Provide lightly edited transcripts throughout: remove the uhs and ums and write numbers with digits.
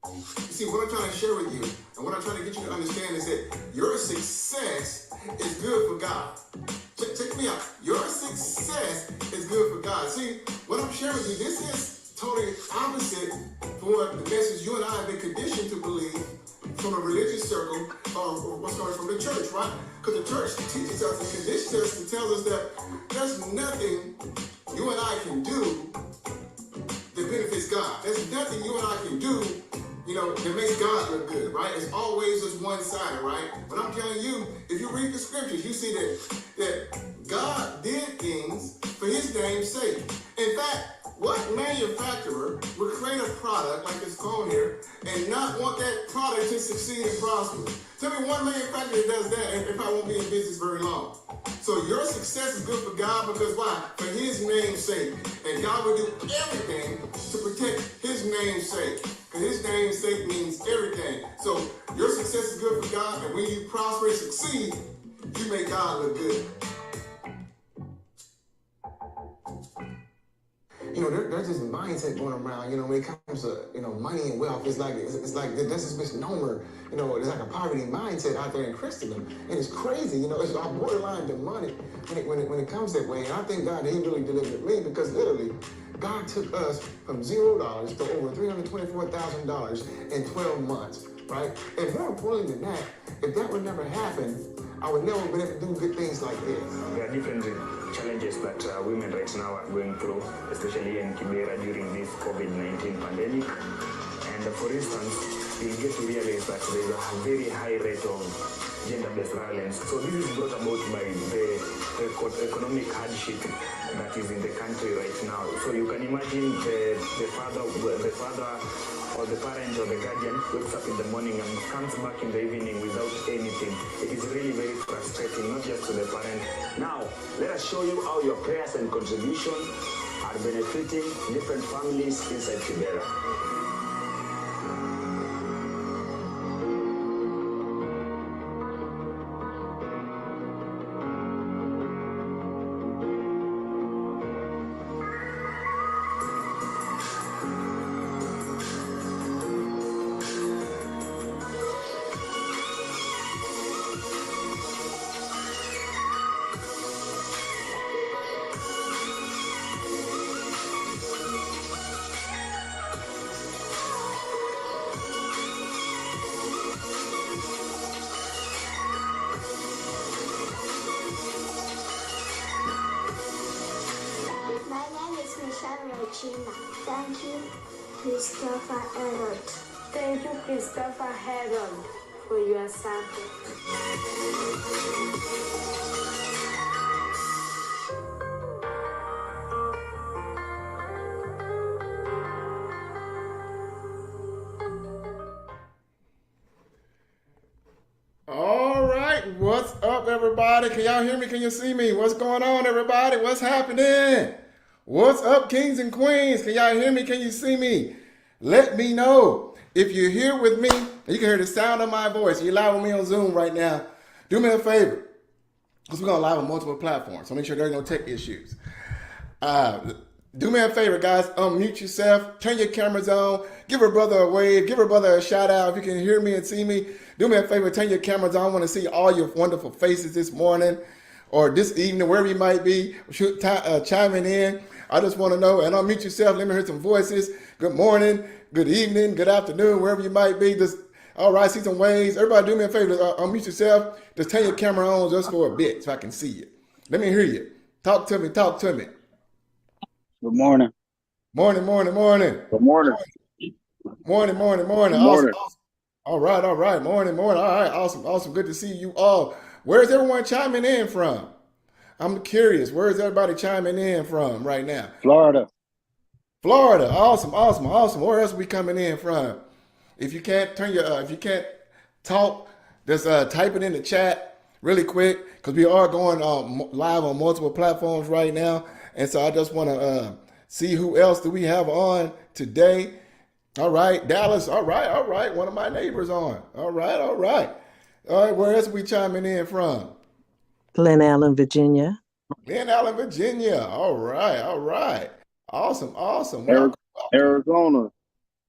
You see, what I'm trying to share with you and what I'm trying to get you to understand is that your success is good for God. Check me out. Your success is good for God. See, what I'm sharing with you, this is totally opposite from what the message you and I have been conditioned to believe from a religious circle or what's coming from the church, right? Because the church teaches us and conditions us and tells us that there's nothing you and I can do that benefits God. There's nothing you and I can do, that makes God look good, right? It's always just one-sided, right? But I'm telling you, if you read the scriptures, you see that God did things for his name's sake. In fact, what manufacturer would create a product like this phone here and not want that product to succeed and prosper? Tell me one manufacturer that does that and probably won't be in business very long. So your success is good for God because why? For his name's sake. And God will do everything to protect his name's sake. Because his name's sake means everything. So your success is good for God, and when you prosper and succeed, you make God look good. There's this mindset going around, when it comes to, money and wealth. It's like there's this misnomer, there's like a poverty mindset out there in Christendom. And it's crazy, it's all borderline demonic when it comes that way. And I thank God that he really delivered me because literally, God took us from $0 to over $324,000 in 12 months, right? And more importantly than that, if that would never happen, I would never be able to do good things like this. There are different challenges that women right now are going through, especially in Kibera during this COVID-19 pandemic. And for instance, you'll get to realize that there is a very high rate of gender-based violence. So this is brought about by the economic hardship that is in the country right now. So you can imagine the father or the parent or the guardian wakes up in the morning and comes back in the evening without anything. It is really very frustrating, not just to the parent. Now, let us show you how your prayers and contribution are benefiting different families inside Kibera. Thank you, Christopher Harold. Thank you, Christopher Harold, for your support. All right, what's up, everybody? Can y'all hear me? Can you see me? What's going on, everybody? What's happening? What's up, kings and queens? Can y'all hear me? Can you see me? Let me know. If you're here with me, you can hear the sound of my voice. You're live with me on Zoom right now. Do me a favor, because we're going live on multiple platforms, so make sure there's no tech issues. Do me a favor, guys. Unmute yourself. Turn your cameras on. Give a brother a wave. Give a brother a shout out. If you can hear me and see me, do me a favor. Turn your cameras on. I want to see all your wonderful faces this morning or this evening, wherever you might be, chiming in. I just want to know, and unmute yourself. Let me hear some voices. Good morning, good evening, good afternoon, wherever you might be. Just all right, see some waves. Everybody, do me a favor. Unmute yourself. Just turn your camera on just for a bit so I can see you. Let me hear you. Talk to me. Talk to me. Good morning. Morning. Good morning. Morning. Good Awesome. morning. All right. Morning. All right. Awesome. Good to see you all. Where's everyone chiming in from? I'm curious. Where's everybody chiming in from right now? Florida. Awesome. Where else are we coming in from? If you can't if you can't talk, just type it in the chat really quick because we are going live on multiple platforms right now. And so I just want to see who else do we have on today. All right, Dallas. All right. One of my neighbors on. All right. Where else are we chiming in from? Glen Allen, Virginia. All right. Awesome. Arizona.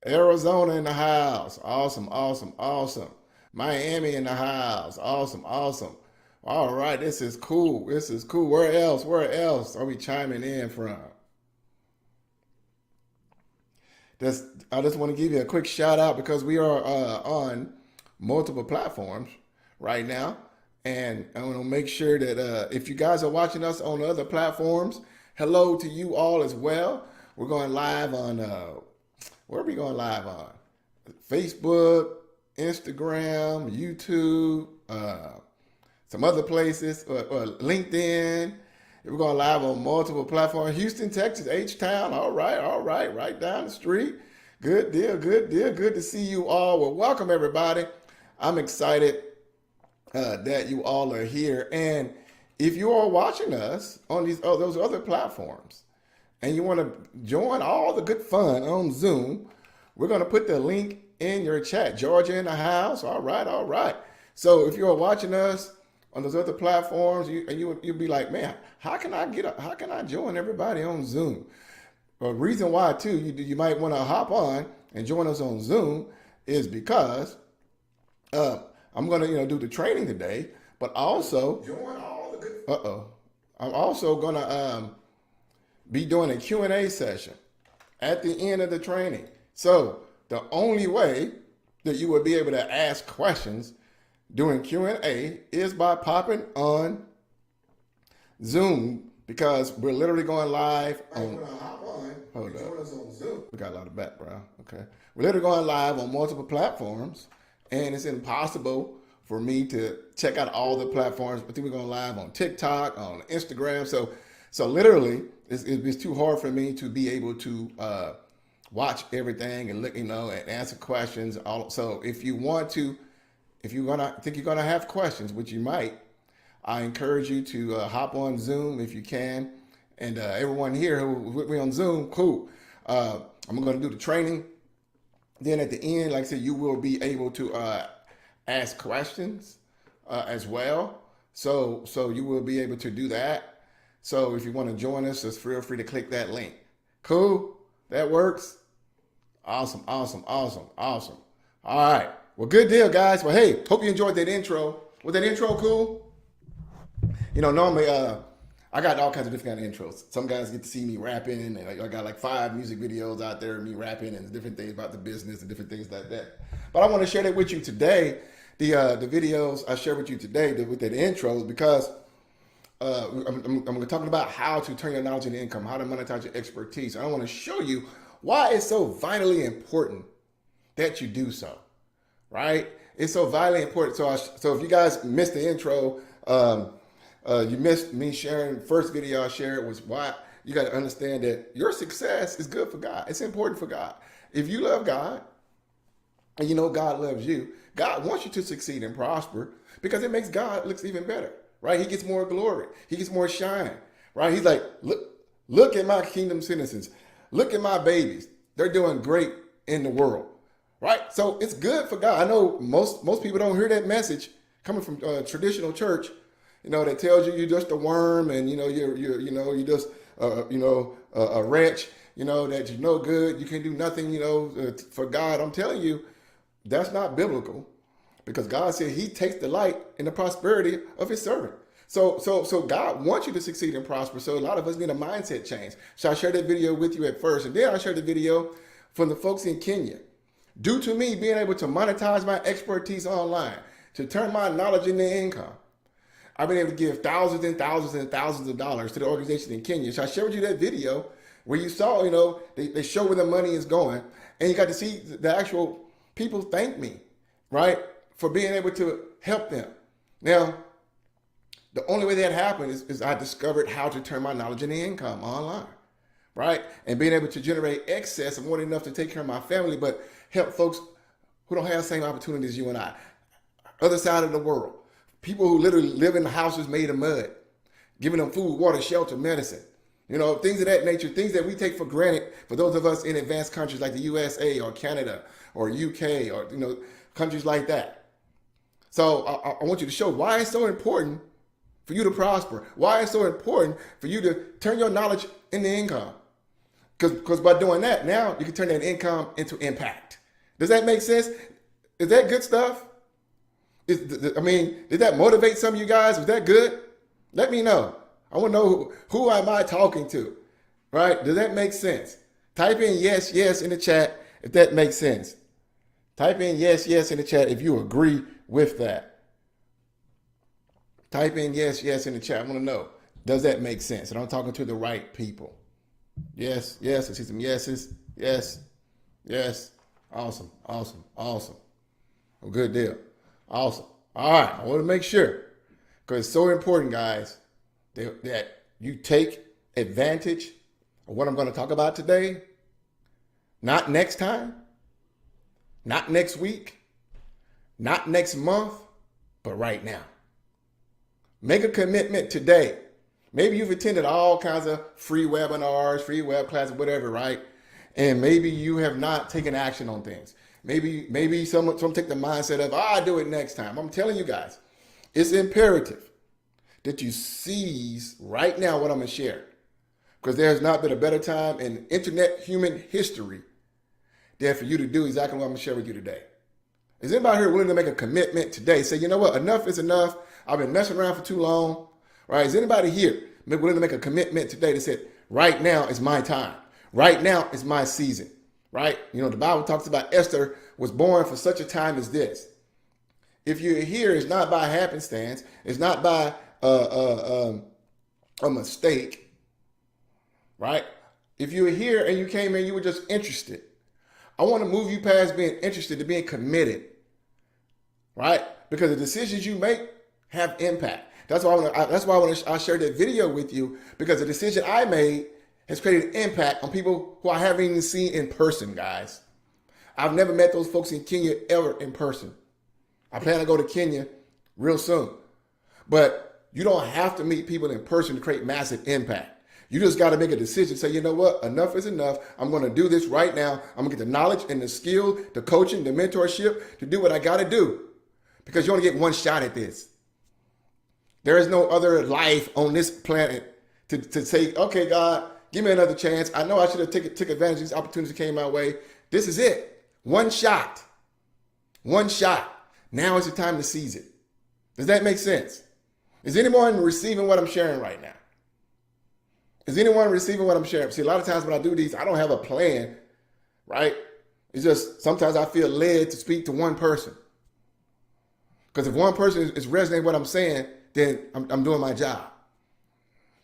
Arizona in the house. Awesome, awesome, awesome. Miami in the house. Awesome, awesome. All right, this is cool. This is cool. Where else? Where else are we chiming in from? I just want to give you a quick shout out because we are on multiple platforms right now. And I want to make sure that if you guys are watching us on other platforms, hello to you all as well. We're going live on, where are we going live on? Facebook, Instagram, YouTube, some other places, LinkedIn. We're going live on multiple platforms. Houston, Texas, H-Town. All right, right down the street. Good deal, good deal. Good to see you all. Well, welcome everybody. I'm excited that you all are here. And if you are watching us on those other platforms and you want to join all the good fun on Zoom, we're going to put the link in your chat. Georgia in the house. All right. So if you're watching us on those other platforms, you'll be like, man, how can I join everybody on Zoom? Well, the reason why too, you might want to hop on and join us on Zoom is because I'm going to do the training today, but also join all the good. I'm also going to be doing a Q&A session at the end of the training. So the only way that you will be able to ask questions during Q&A is by popping on Zoom, because we're literally going live on. Hold up. We got a lot of background. Okay. We're literally going live on multiple platforms, and it's impossible for me to check out all the platforms. I think we're going live on TikTok, on Instagram. So literally, it's too hard for me to be able to watch everything and look, and answer questions. So if you're gonna have questions, which you might, I encourage you to hop on Zoom if you can. And everyone here who's with me on Zoom, cool. I'm going to do the training. Then at the end, like I said, you will be able to ask questions as well. So you will be able to do that. So if you want to join us, just feel free to click that link. Cool? That works? Awesome. All right. Well, good deal, guys. Well, hey, hope you enjoyed that intro. Was that intro cool? Normally I got all kinds of different kind of intros. Some guys get to see me rapping, and I got like 5 music videos out there of me rapping and different things about the business and different things like that. But I want to share that with you today. The videos I share with you today with the intros, because I'm talking about how to turn your knowledge into income, how to monetize your expertise. And I want to show you why it's so vitally important that you do so, right? It's so vitally important. So if you guys missed the intro, you missed me sharing. The first video I shared was why you got to understand that your success is good for God. It's important for God. If you love God and you know God loves you, God wants you to succeed and prosper, because it makes God look even better, right? He gets more glory. He gets more shine, right? He's like, look at my kingdom citizens. Look at my babies. They're doing great in the world, right? So it's good for God. I know most people don't hear that message coming from traditional church, that tells you you're just a worm, and you're just a wretch, that you're no good, you can do nothing, for God. I'm telling you, that's not biblical, because God said He takes delight in the prosperity of His servant. So God wants you to succeed and prosper. So a lot of us need a mindset change. So I shared that video with you at first, and then I shared the video from the folks in Kenya. Due to me being able to monetize my expertise online, to turn my knowledge into income, I've been able to give thousands and thousands and thousands of dollars to the organization in Kenya. So I shared with you that video where you saw, they show where the money is going, and you got to see the actual people thank me, right, for being able to help them. Now, the only way that happened is I discovered how to turn my knowledge into income online, right, and being able to generate excess of more than enough to take care of my family, but help folks who don't have the same opportunities as you and I, other side of the world. People who literally live in houses made of mud, giving them food, water, shelter, medicine, things of that nature, things that we take for granted for those of us in advanced countries like the USA or Canada or UK or, countries like that. So I want you to show why it's so important for you to prosper, why it's so important for you to turn your knowledge into income. Because by doing that, now you can turn that income into impact. Does that make sense? Is that good stuff? I mean, did that motivate some of you guys? Was that good? Let me know. I want to know who am I talking to, right? Does that make sense? Type in yes, yes in the chat if that makes sense. Type in yes, yes in the chat if you agree with that. Type in yes, yes in the chat. I want to know, does that make sense? And I'm talking to the right people. Yes, yes, I see some yeses. Yes, yes. Awesome, awesome, awesome. Well, good deal. Awesome. All right, I want to make sure, because it's so important, guys, that you take advantage of what I'm going to talk about today. Not next time, not next week, not next month, but right now. Make a commitment today. Maybe you've attended all kinds of free webinars, free web classes, whatever, right? And maybe you have not taken action on things. Maybe some take the mindset of, I'll do it next time. I'm telling you guys, it's imperative that you seize right now what I'm going to share. Because there has not been a better time in internet human history than for you to do exactly what I'm going to share with you today. Is anybody here willing to make a commitment today? Say, you know what? Enough is enough. I've been messing around for too long. Right? Is anybody here willing to make a commitment today that said, right now is my time. Right now is my season. Right? You know, the Bible talks about Esther was born for such a time as this. If you're here, it's not by happenstance. It's not by a mistake. Right? If you were here and you came in, you were just interested. I want to move you past being interested to being committed. Right? Because the decisions you make have impact. That's why I share that video with you, because the decision I made has created an impact on people who I haven't even seen in person, guys. I've never met those folks in Kenya ever in person. I plan to go to Kenya real soon. But you don't have to meet people in person to create massive impact. You just got to make a decision. Say, you know what? Enough is enough. I'm going to do this right now. I'm going to get the knowledge and the skill, the coaching, the mentorship to do what I got to do. Because you only get one shot at this. There is no other life on this planet to say, okay, God, give me another chance. I know I should have took advantage of these opportunities that came my way. This is it. One shot. One shot. Now is the time to seize it. Does that make sense? Is anyone receiving what I'm sharing right now? Is anyone receiving what I'm sharing? See, a lot of times when I do these, I don't have a plan, right? It's just sometimes I feel led to speak to one person. Because if one person is resonating what I'm saying, then I'm doing my job.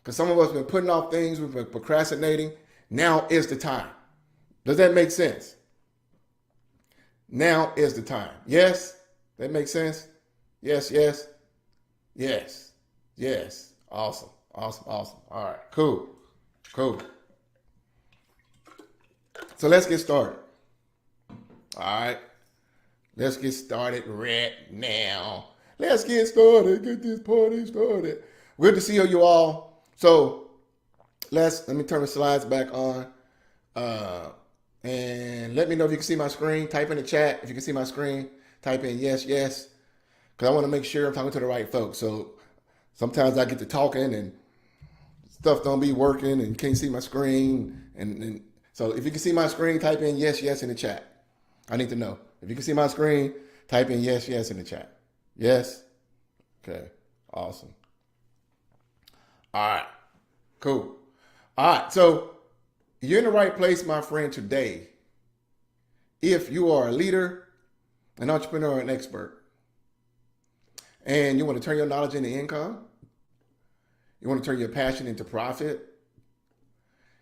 Because some of us have been putting off things, we've been procrastinating. Now is the time. Does that make sense? Now is the time. Yes? That makes sense? Yes, yes, yes, yes. Awesome, awesome, awesome. All right, cool, cool. So let's get started. All right, let's get started right now. Let's get started. Get this party started. Good to see you all. So let me turn the slides back on. And let me know if you can see my screen. Type in the chat if you can see my screen. Type in yes, yes. Because I want to make sure I'm talking to the right folks. So sometimes I get to talking and stuff don't be working and you can't see my screen. And so if you can see my screen, type in yes, yes in the chat. I need to know. If you can see my screen, type in yes, yes in the chat. Yes? Okay. Awesome. All right. Cool. All right. So you're in the right place, my friend, today. If you are a leader, an entrepreneur, an expert, and you want to turn your knowledge into income, you want to turn your passion into profit,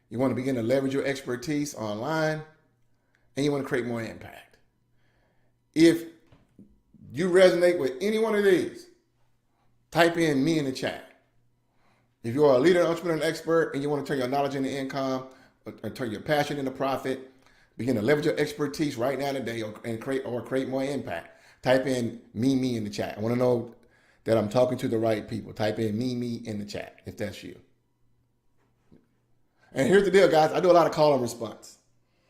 you want to begin to leverage your expertise online, and you want to create more impact. If you resonate with any one of these, type in me in the chat. If you are a leader, entrepreneur, and expert, and you want to turn your knowledge into income, or turn your passion into profit, begin to leverage your expertise right now today, and create more impact, type in me in the chat. I want to know that I'm talking to the right people. Type in me in the chat if that's you. And here's the deal, guys. I do a lot of call and response.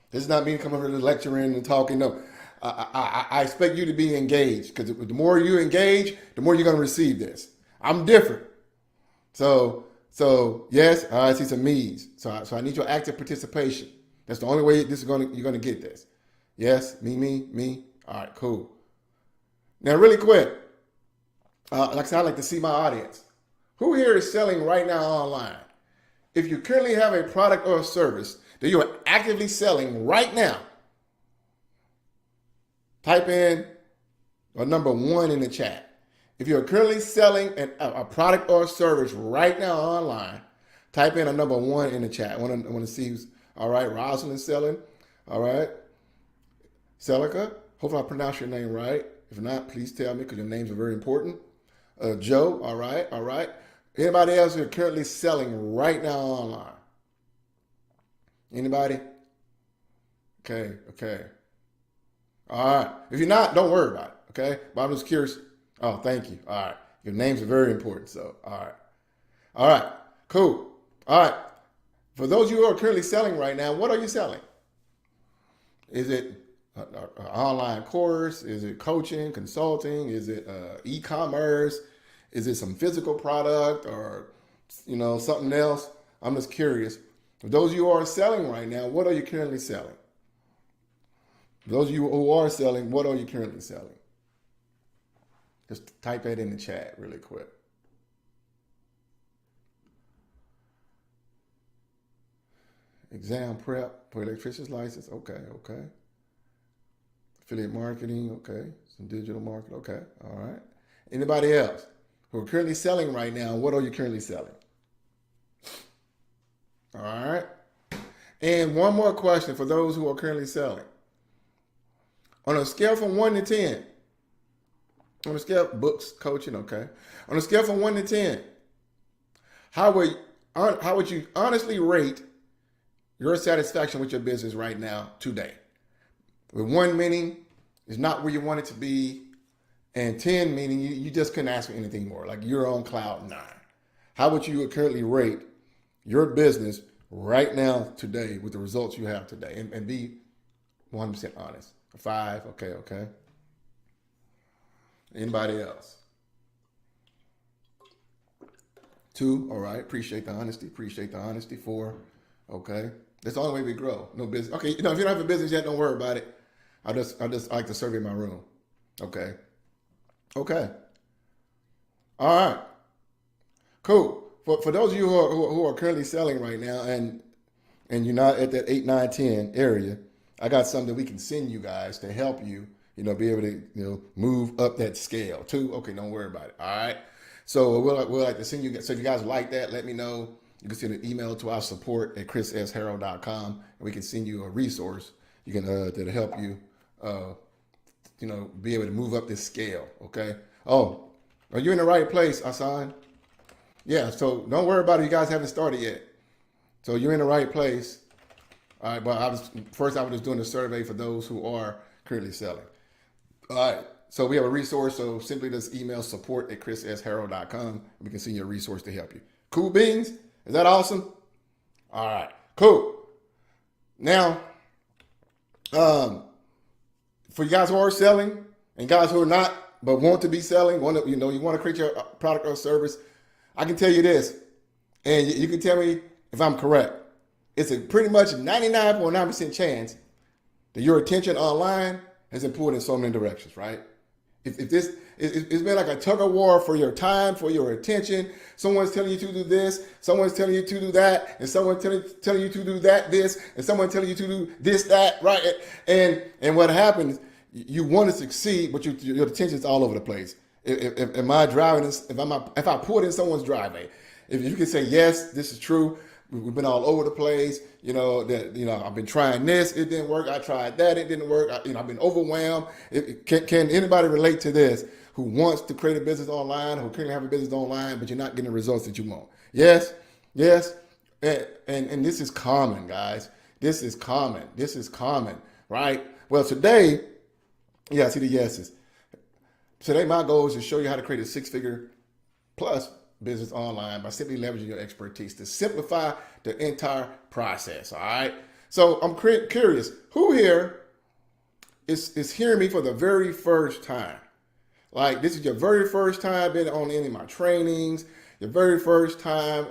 This is not me coming over to lecturing and talking. No, I expect you to be engaged, because the more you engage, the more you're going to receive this. I'm different. So yes, I see some me's. So I need your active participation. That's the only way you're gonna get this. Yes, me. All right, cool. Now, really quick, like I said, I like to see my audience. Who here is selling right now online? If you currently have a product or a service that you are actively selling right now, type in a number 1 in the chat. If you're currently selling a product or a service right now online, type in a number 1 in the chat. I want to see who's, all right, Rosalind's selling. All right. Celica, hopefully I pronounced your name right. If not, please tell me because your names are very important. Joe, all right. Anybody else who are currently selling right now online? Anybody? Okay. All right. If you're not, don't worry about it, okay? But I'm just curious. Oh, thank you. All right. Your names are very important, so all right. Cool. All right. For those of you who are currently selling right now, what are you selling? Is it an online course? Is it coaching, consulting? Is it e-commerce? Is it some physical product or, something else? I'm just curious. For those of you who are selling right now, what are you currently selling? For those of you who are selling, what are you currently selling? Just type that in the chat really quick. Exam prep for electrician's license. Okay. Affiliate marketing. Okay. Some digital marketing. Okay. All right. Anybody else who are currently selling right now? What are you currently selling? All right. And one more question for those who are currently selling. On a scale from 1 to 10, on a scale of books, coaching, okay. On a scale from 1 to 10, how would you honestly rate your satisfaction with your business right now today? With 1 meaning it's not where you want it to be, and 10 meaning you just couldn't ask for anything more, like you're on cloud 9. How would you currently rate your business right now today with the results you have today, and be 100% honest? 5, okay. Anybody else? 2, all right. Appreciate the honesty. 4, okay. That's the only way we grow. No business. Okay, if you don't have a business yet, don't worry about it. I just like to survey my room. Okay. All right. Cool. For those of you who are currently selling right now and you're not at that 8, 9, 10 area, I got something we can send you guys to help you, be able to, move up that scale too. Okay, don't worry about it. All right. So we'll like to send you. So if you guys like that, let me know. You can send an email to our support at chrissharrow.com, and we can send you a resource you can that'll help you, be able to move up this scale. Okay. Oh, are you in the right place, Asan? Yeah. So don't worry about it. You guys haven't started yet. So you're in the right place. All right, but I was just doing a survey for those who are currently selling. All right, so we have a resource. So simply just email support at chrissharrow.com, and we can send you a resource to help you. Cool beans? Is that awesome? All right, cool. Now, for you guys who are selling and guys who are not but want to be selling, you want to create your product or service, I can tell you this, and you can tell me if I'm correct. It's a pretty much 99.9% chance that your attention online has been pulled in so many directions, right? If this, it's been like a tug of war for your time, for your attention. Someone's telling you to do this, someone's telling you to do that, and someone's telling you to do this, and someone's telling you to do this, that, right? And what happens, you want to succeed, but your attention's all over the place. Am I driving this? If I pull it in someone's driveway, if you can say, yes, this is true. We've been all over the place, I've been trying this, it didn't work. I tried that, it didn't work. I've been overwhelmed. Can anybody relate to this who wants to create a business online, who currently have a business online, but you're not getting the results that you want? Yes. And this is common, guys. This is common, right? Well, today, I see the yeses. Today, my goal is to show you how to create a 6-figure plus business online by simply leveraging your expertise to simplify the entire process. All right. So I'm curious, who here is hearing me for the very first time? Like, this is your very first time being on any of my trainings, your very first time,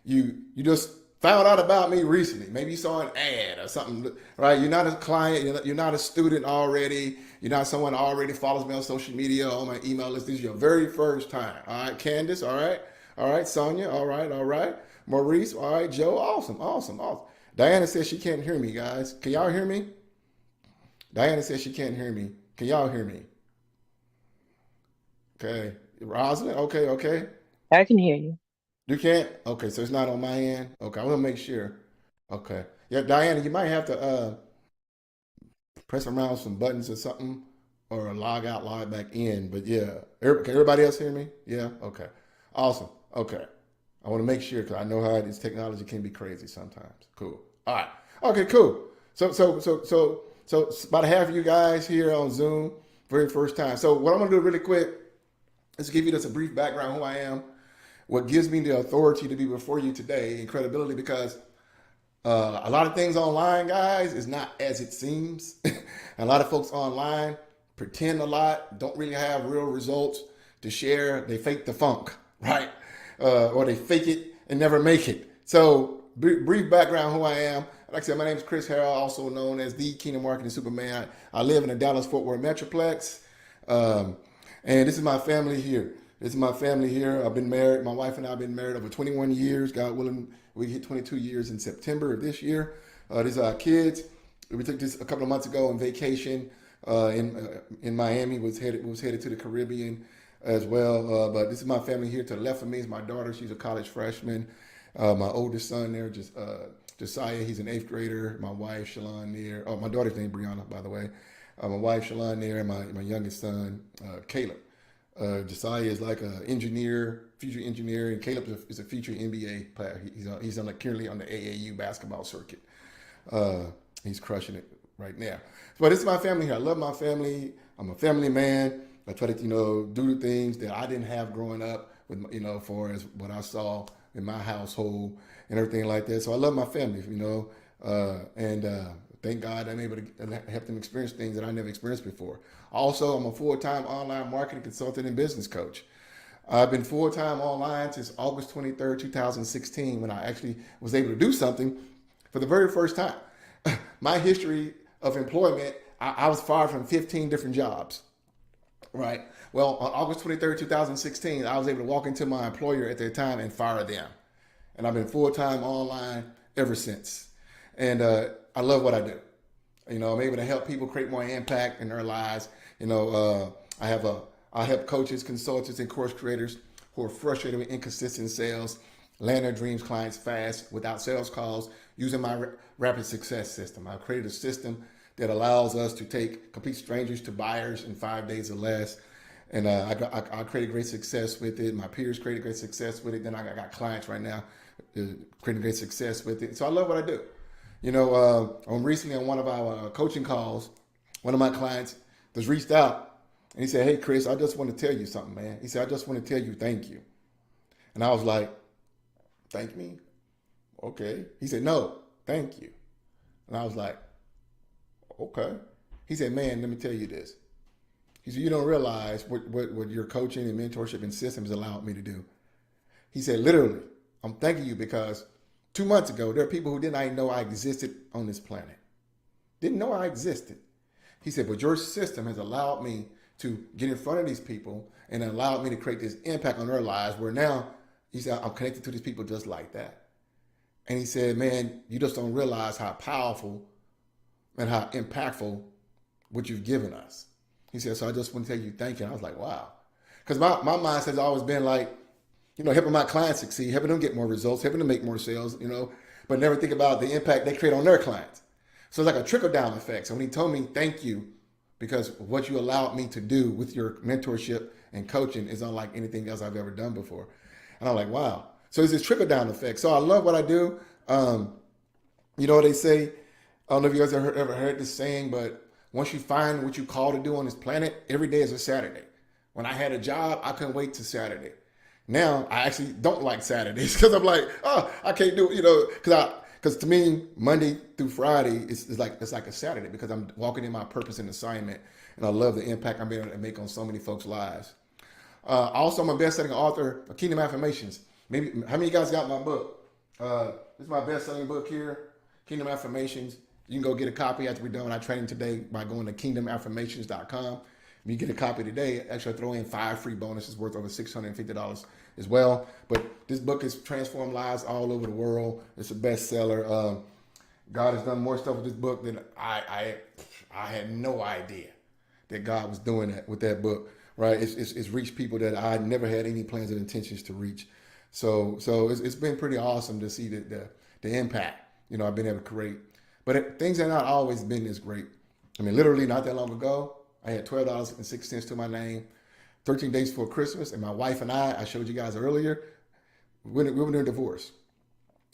you just found out about me recently. Maybe you saw an ad or something, right? You're not a client. You're not a student already. You're not someone who already follows me on social media, on my email list. This is your very first time. All right, Candace, all right. All right, Sonia, all right, all right. Maurice, all right, Joe, awesome, awesome, awesome. Diana says she can't hear me, guys. Can y'all hear me? Diana says she can't hear me. Can y'all hear me? Okay. Rosalind, okay, okay. I can hear you. You can't? Okay, so it's not on my end? Okay, I want to make sure. Okay. Yeah, Diana, you might have to press around some buttons or something, or log out, log back in. But yeah, can everybody else hear me? Yeah? Okay. Awesome. Okay. I want to make sure because I know how this technology can be crazy sometimes. Cool. All right. Okay, cool. So about half of you guys here on Zoom, very first time. So what I'm going to do really quick is give you just a brief background who I am, what gives me the authority to be before you today, and credibility, because a lot of things online, guys, is not as it seems. A lot of folks online pretend a lot, don't really have real results to share. They fake the funk, right? Or they fake it and never make it. So brief background who I am. Like I said, my name is Chris Harrell, also known as the Kingdom Marketing Superman. I live in the Dallas-Fort Worth Metroplex. And this is my family here. This is my family here. I've been married. My wife and I have been married over 21 years. God willing, we hit 22 years in September of this year. These are our kids. We took this a couple of months ago on vacation in Miami. Was headed to the Caribbean as well. But this is my family here. To the left of me is my daughter. She's a college freshman. My oldest son there, Josiah, he's an 8th grader. My wife, Shalon, there. Oh, my daughter's name Brianna, by the way. My wife, Shalon, there, and my youngest son, Caleb. Josiah is like an engineer, future engineer, and Caleb is a future NBA player. He's currently on the AAU basketball circuit. He's crushing it right now. But this is my family here. I love my family. I'm a family man. I try to, do the things that I didn't have growing up with, far as what I saw in my household and everything like that. So I love my family, and thank God I'm able to help them experience things that I never experienced before. Also, I'm a full-time online marketing consultant and business coach. I've been full-time online since August 23rd, 2016, when I actually was able to do something for the very first time. My history of employment, I was fired from 15 different jobs, right? Well, on August 23rd, 2016, I was able to walk into my employer at that time and fire them. And I've been full-time online ever since. And I love what I do. I'm able to help people create more impact in their lives. I help coaches, consultants, and course creators who are frustrated with inconsistent sales land their dreams clients fast without sales calls using my rapid success system. I've created a system that allows us to take complete strangers to buyers in 5 days or less. And I created great success with it. My peers created great success with it. Then I got clients right now creating great success with it. So I love what I do. Recently on one of our coaching calls, one of my clients just reached out and he said, "Hey, Chris, I just want to tell you something, man." He said, "I just want to tell you thank you." And I was like, "Thank me? Okay." He said, "No, thank you." And I was like, "Okay." He said, "Man, let me tell you this." He said, "You don't realize what your coaching and mentorship and systems allowed me to do." He said, "Literally, I'm thanking you because 2 months ago, there are people who didn't even know I existed on this planet. Didn't know I existed." He said, "But your system has allowed me to get in front of these people and allowed me to create this impact on their lives where now," he said, "I'm connected to these people just like that." And he said, "Man, you just don't realize how powerful and how impactful what you've given us." He said, "So I just want to tell you thank you." And I was like, wow. Because my mindset has always been like, helping my clients succeed, helping them get more results, helping them make more sales, but never think about the impact they create on their clients. So it's like a trickle-down effect. So when he told me thank you because what you allowed me to do with your mentorship and coaching is unlike anything else I've ever done before. And I'm like, wow. So it's this trickle-down effect. So I love what I do. They say, I don't know if you guys ever heard this saying, but once you find what you call to do on this planet, every day is a Saturday. When I had a job, I couldn't wait till Saturday. Now I actually don't like Saturdays because I'm like, oh, I can't do it, because to me Monday through Friday it's like a Saturday because I'm walking in my purpose and assignment, and I love the impact I'm able to make on so many folks' lives. Also, I'm a best-selling author of Kingdom Affirmations. Maybe how many of you guys got my book? This is my best-selling book here, Kingdom Affirmations. You can go get a copy after we're done with our training today by going to kingdomaffirmations.com. When you get a copy today, actually throw in 5 free bonuses worth over $650 as well. But this book has transformed lives all over the world. It's a bestseller. God has done more stuff with this book than I had no idea that God was doing that with that book. Right? It's reached people that I never had any plans and intentions to reach. So it's been pretty awesome to see the impact, I've been able to create. But things have not always been this great. I mean, literally not that long ago, I had $12.06 to my name, 13 days before Christmas, and my wife and I showed you guys earlier, we were in a divorce.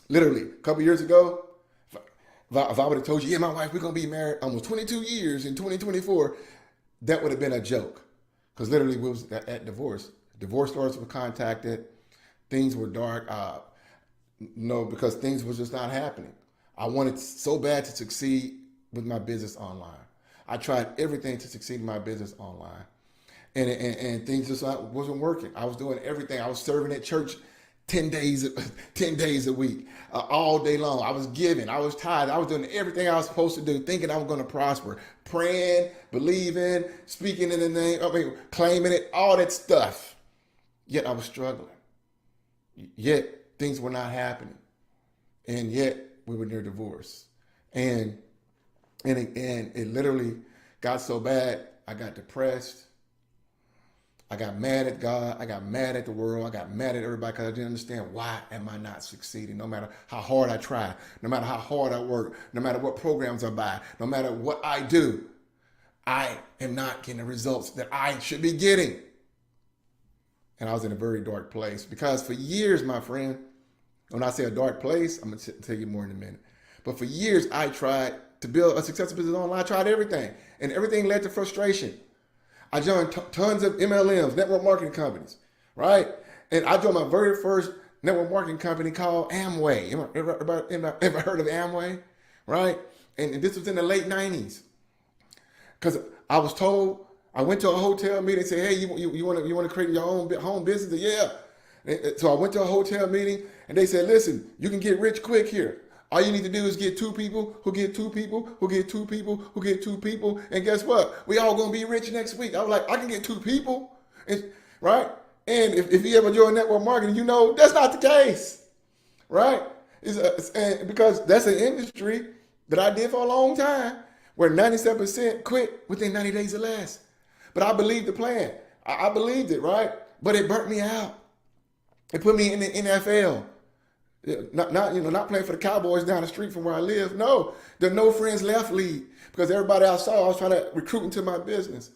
Literally, a couple years ago, if I would have told you, yeah, my wife, we're going to be married almost 22 years in 2024, that would have been a joke. Because literally, we was at divorce. Divorce lawyers were contacted. Things were dark. Because things was just not happening. I wanted so bad to succeed with my business online. I tried everything to succeed in my business online. And things just wasn't working. I was doing everything. I was serving at church 10 days a week, all day long. I was giving. I was tired. I was doing everything I was supposed to do, thinking I was going to prosper, praying, believing, speaking in the name, claiming it, all that stuff. Yet I was struggling. Yet things were not happening. And yet we were near divorce. And it literally got so bad, I got depressed. I got mad at God. I got mad at the world. I got mad at everybody because I didn't understand, why am I not succeeding? No matter how hard I try, no matter how hard I work, no matter what programs I buy, no matter what I do, I am not getting the results that I should be getting. And I was in a very dark place because for years, my friend, when I say a dark place, I'm going to tell you more in a minute. But for years, I tried to build a successful business online. I tried everything, and everything led to frustration. I joined tons of MLMs, network marketing companies, right? And I joined my very first network marketing company called Amway. Ever heard of Amway, right? And this was in the late 90s. Because I was told, I went to a hotel meeting and said, hey, you want to create your own home business? Yeah. And so I went to a hotel meeting and they said, listen, you can get rich quick here. All you need to do is get 2 people who get 2 people who get 2 people who get 2 people. And guess what? We all going to be rich next week. I was like, I can get 2 people, right? And if you ever join network marketing, that's not the case, right? Because that's an industry that I did for a long time where 97% quit within 90 days or less. But I believed the plan. I believed it, right? But it burnt me out. It put me in the NFL. Not playing for the Cowboys down the street from where I live. No, the no friends left league because everybody I saw, I was trying to recruit into my business,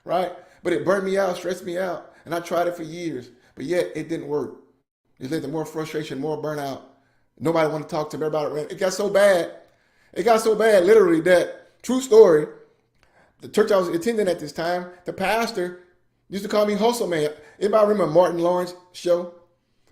right? But it burned me out, stressed me out, and I tried it for years, but yet it didn't work. It led to more frustration, more burnout. Nobody wanted to talk to me about it. It got so bad. It got so bad, literally, that true story. The church I was attending at this time, the pastor used to call me Hustle Man. Anybody remember Martin Lawrence show?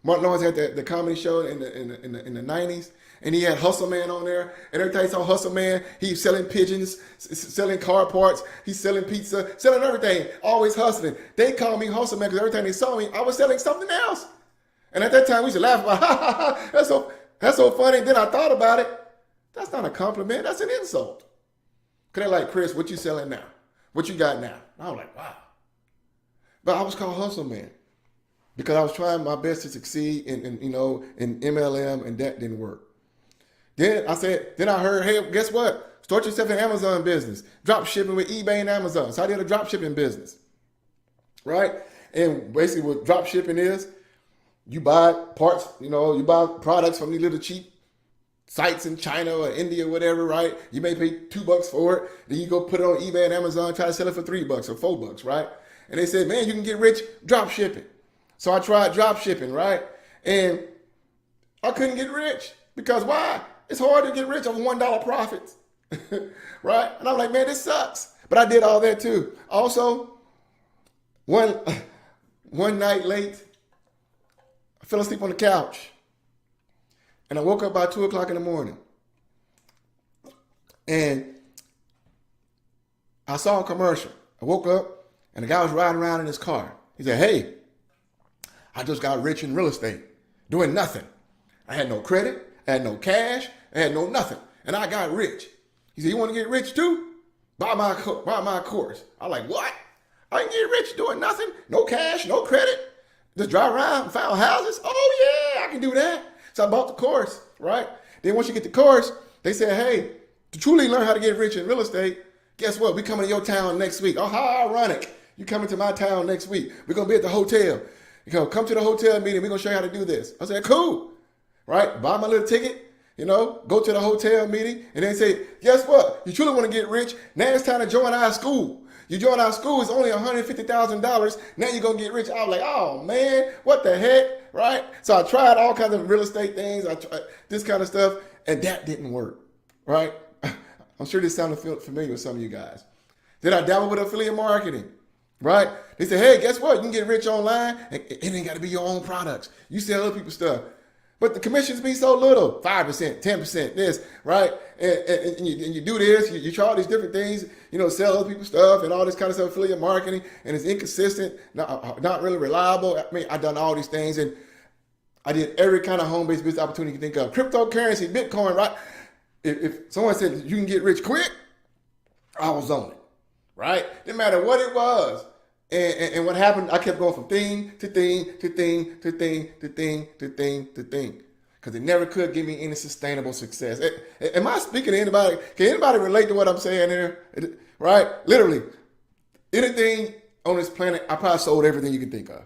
Martin Lawrence had the comedy show in the 90s, and he had Hustle Man on there. And every time he saw Hustle Man, he was selling pigeons, selling car parts, he's selling pizza, selling everything, always hustling. They called me Hustle Man because every time they saw me, I was selling something else. And at that time, we used to laugh about, that's so funny. Then I thought about it. That's not a compliment. That's an insult. Because they're like, Chris, what you selling now? What you got now? And I was like, wow. But I was called Hustle Man. Because I was trying my best to succeed in MLM, and that didn't work. Then I heard, hey, guess what? Start yourself an Amazon business. Drop shipping with eBay and Amazon. So I did a drop shipping business, right? And basically what drop shipping is, you buy parts, you buy products from these little cheap sites in China or India or whatever, right? You may pay $2 for it. Then you go put it on eBay and Amazon, try to sell it for $3 or $4, right? And they said, man, you can get rich drop shipping. So I tried drop shipping, right? And I couldn't get rich because why? It's hard to get rich on $1 profits, right? And I'm like, man, this sucks. But I did all that too. Also, one night late, I fell asleep on the couch. And I woke up by 2 o'clock in the morning. And I saw a commercial. I woke up and the guy was riding around in his car. He said, hey, I just got rich in real estate, doing nothing. I had no credit. I had no cash, I had no nothing. And I got rich. He said, you want to get rich too? Buy my course. I like, what? I can get rich doing nothing. No cash, no credit. Just drive around and found houses. Oh yeah, I can do that. So I bought the course, right? Then once you get the course, they said, hey, to truly learn how to get rich in real estate, guess what? We coming to your town next week. Oh, how ironic. You coming to my town next week. We're going to be at the hotel. Come to the hotel meeting. We're going to show you how to do this. I said, cool. Right? Buy my little ticket, go to the hotel meeting, and then say, guess what? You truly want to get rich. Now it's time to join our school. You join our school, it's only $150,000. Now you're going to get rich. I was like, oh, man, what the heck, right? So I tried all kinds of real estate things. I tried this kind of stuff, and that didn't work, right? I'm sure this sounded familiar with some of you guys. Then I dabbled with affiliate marketing, right? They said, hey, guess what? You can get rich online. It ain't got to be your own products. You sell other people's stuff. But the commissions be so little, 5%, 10%, this, right? And you do this, you try all these different things, sell other people's stuff and all this kind of stuff, affiliate marketing, and it's inconsistent, not really reliable. I mean, I've done all these things, and I did every kind of home-based business opportunity you can think of. Cryptocurrency, Bitcoin, right? If someone said you can get rich quick, I was on it, right? Didn't matter what it was. And what happened, I kept going from thing to thing to thing to thing to thing to thing to thing. Because it never could give me any sustainable success. Am I speaking to anybody? Can anybody relate to what I'm saying here? Right? Literally, anything on this planet, I probably sold everything you can think of.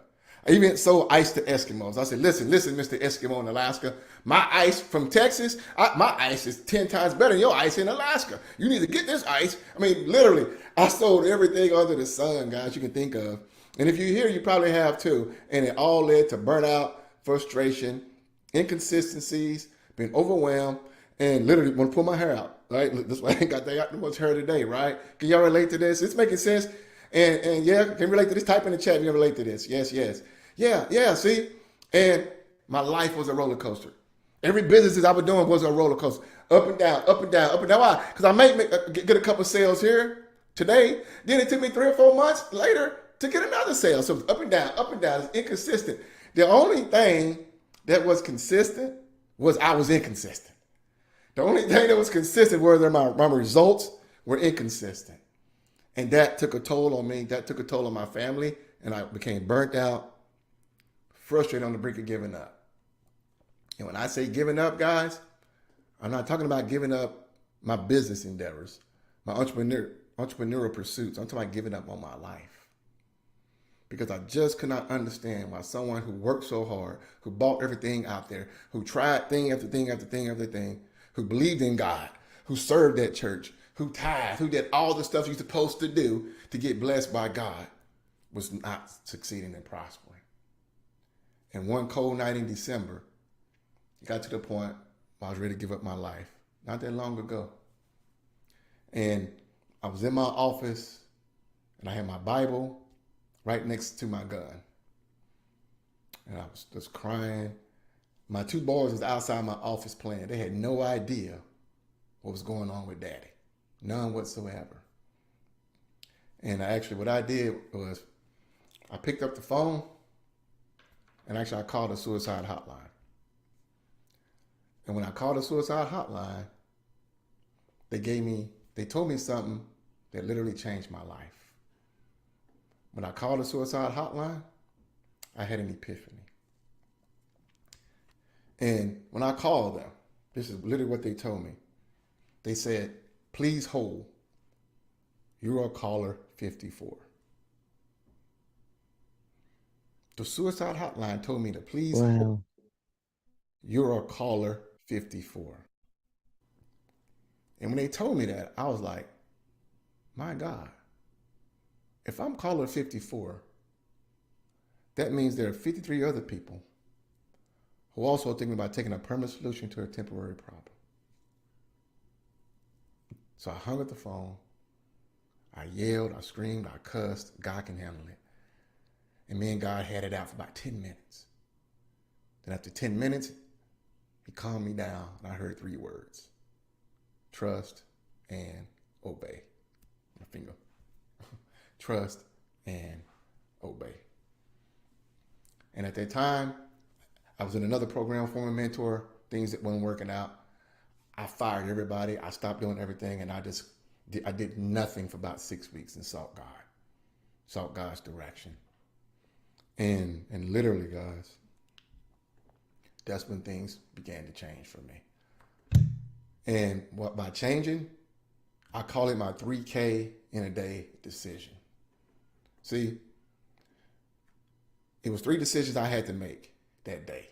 I even sold ice to Eskimos. I said, listen, Mr. Eskimo in Alaska, my ice from Texas, my ice is 10 times better than your ice in Alaska. You need to get this ice. I mean, literally, I sold everything under the sun, guys, you can think of. And if you're here, you probably have too. And it all led to burnout, frustration, inconsistencies, being overwhelmed, and literally want to pull my hair out, right? That's why I ain't got that much hair today, right? Can y'all relate to this? It's making sense. And yeah, can you relate to this? Type in the chat if you can relate to this. Yes. Yeah, see? And my life was a roller coaster. Every business that I was doing was a roller coaster. Up and down, up and down, up and down. Why? Because I may get a couple sales here today. Then it took me 3 or 4 months later to get another sale. So it's up and down, up and down. It's inconsistent. The only thing that was consistent was I was inconsistent. The only thing that was consistent were that my results were inconsistent. And that took a toll on me. That took a toll on my family. And I became burnt out, frustrated, on the brink of giving up. And when I say giving up, guys, I'm not talking about giving up my business endeavors, my entrepreneurial pursuits. I'm talking about giving up on my life. Because I just could not understand why someone who worked so hard, who bought everything out there, who tried thing after thing after thing after thing, who believed in God, who served at church, who tithed, who did all the stuff you're supposed to do to get blessed by God, was not succeeding and prospering. And one cold night in December, it got to the point where I was ready to give up my life. Not that long ago. And I was in my office, and I had my Bible right next to my gun. And I was just crying. My 2 boys was outside my office playing. They had no idea what was going on with Daddy. None whatsoever. And what I did was I picked up the phone, and I called a suicide hotline. And when I called the suicide hotline, they told me something that literally changed my life. When I called the suicide hotline, I had an epiphany. And when I called them, this is literally what they told me. They said, please hold. You are caller 54. The suicide hotline told me to please hold. You are caller 54. And when they told me that, I was like, my God, if I'm caller 54, that means there are 53 other people who are also thinking about taking a permanent solution to a temporary problem. So I hung up the phone. I yelled, I screamed, I cussed. God can handle it. And me and God had it out for about 10 minutes. Then after 10 minutes, he calmed me down, and I heard 3 words: trust and obey. My finger. Trust and obey. And at that time, I was in another program, Former Mentor, things that weren't working out. I fired everybody. I stopped doing everything, and I did nothing for about 6 weeks and sought God's direction. And literally, guys, that's when things began to change for me. And by changing, I call it my 3K in a day decision. See, it was 3 decisions I had to make that day.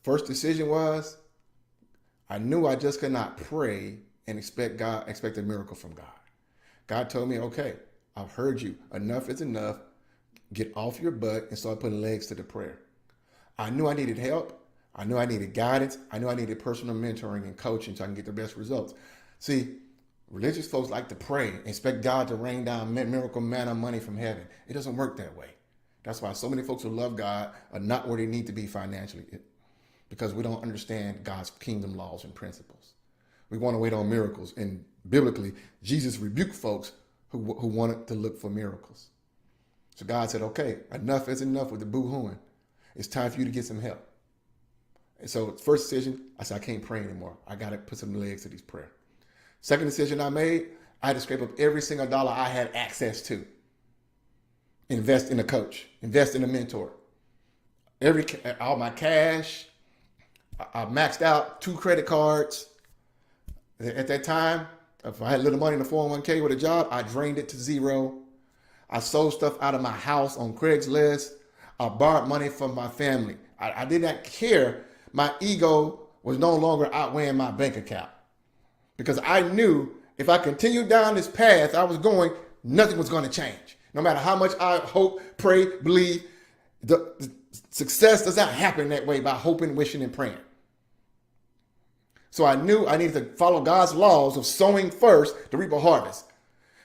First decision was, I knew I just could not pray and expect a miracle from God. God told me, okay, I've heard you. Enough is enough. Get off your butt and start putting legs to the prayer. I knew I needed help. I knew I needed guidance. I knew I needed personal mentoring and coaching so I can get the best results. See, religious folks like to pray and expect God to rain down miracle manna money from heaven. It doesn't work that way. That's why so many folks who love God are not where they need to be financially, because we don't understand God's kingdom laws and principles. We want to wait on miracles. And biblically, Jesus rebuked folks who wanted to look for miracles. So God said, okay, enough is enough with the boo-hooing. It's time for you to get some help. And so first decision, I said, I can't pray anymore. I got to put some legs to these prayers. Second decision I made, I had to scrape up every single dollar I had access to. Invest in a coach, invest in a mentor. All my cash, I maxed out 2 credit cards. At that time, if I had a little money in the 401k with a job, I drained it to zero. I sold stuff out of my house on Craigslist. I borrowed money from my family. I did not care. My ego was no longer outweighing my bank account, because I knew if I continued down this path I was going, nothing was going to change. No matter how much I hope, pray, believe, the success does not happen that way by hoping, wishing, and praying. So I knew I needed to follow God's laws of sowing first to reap a harvest.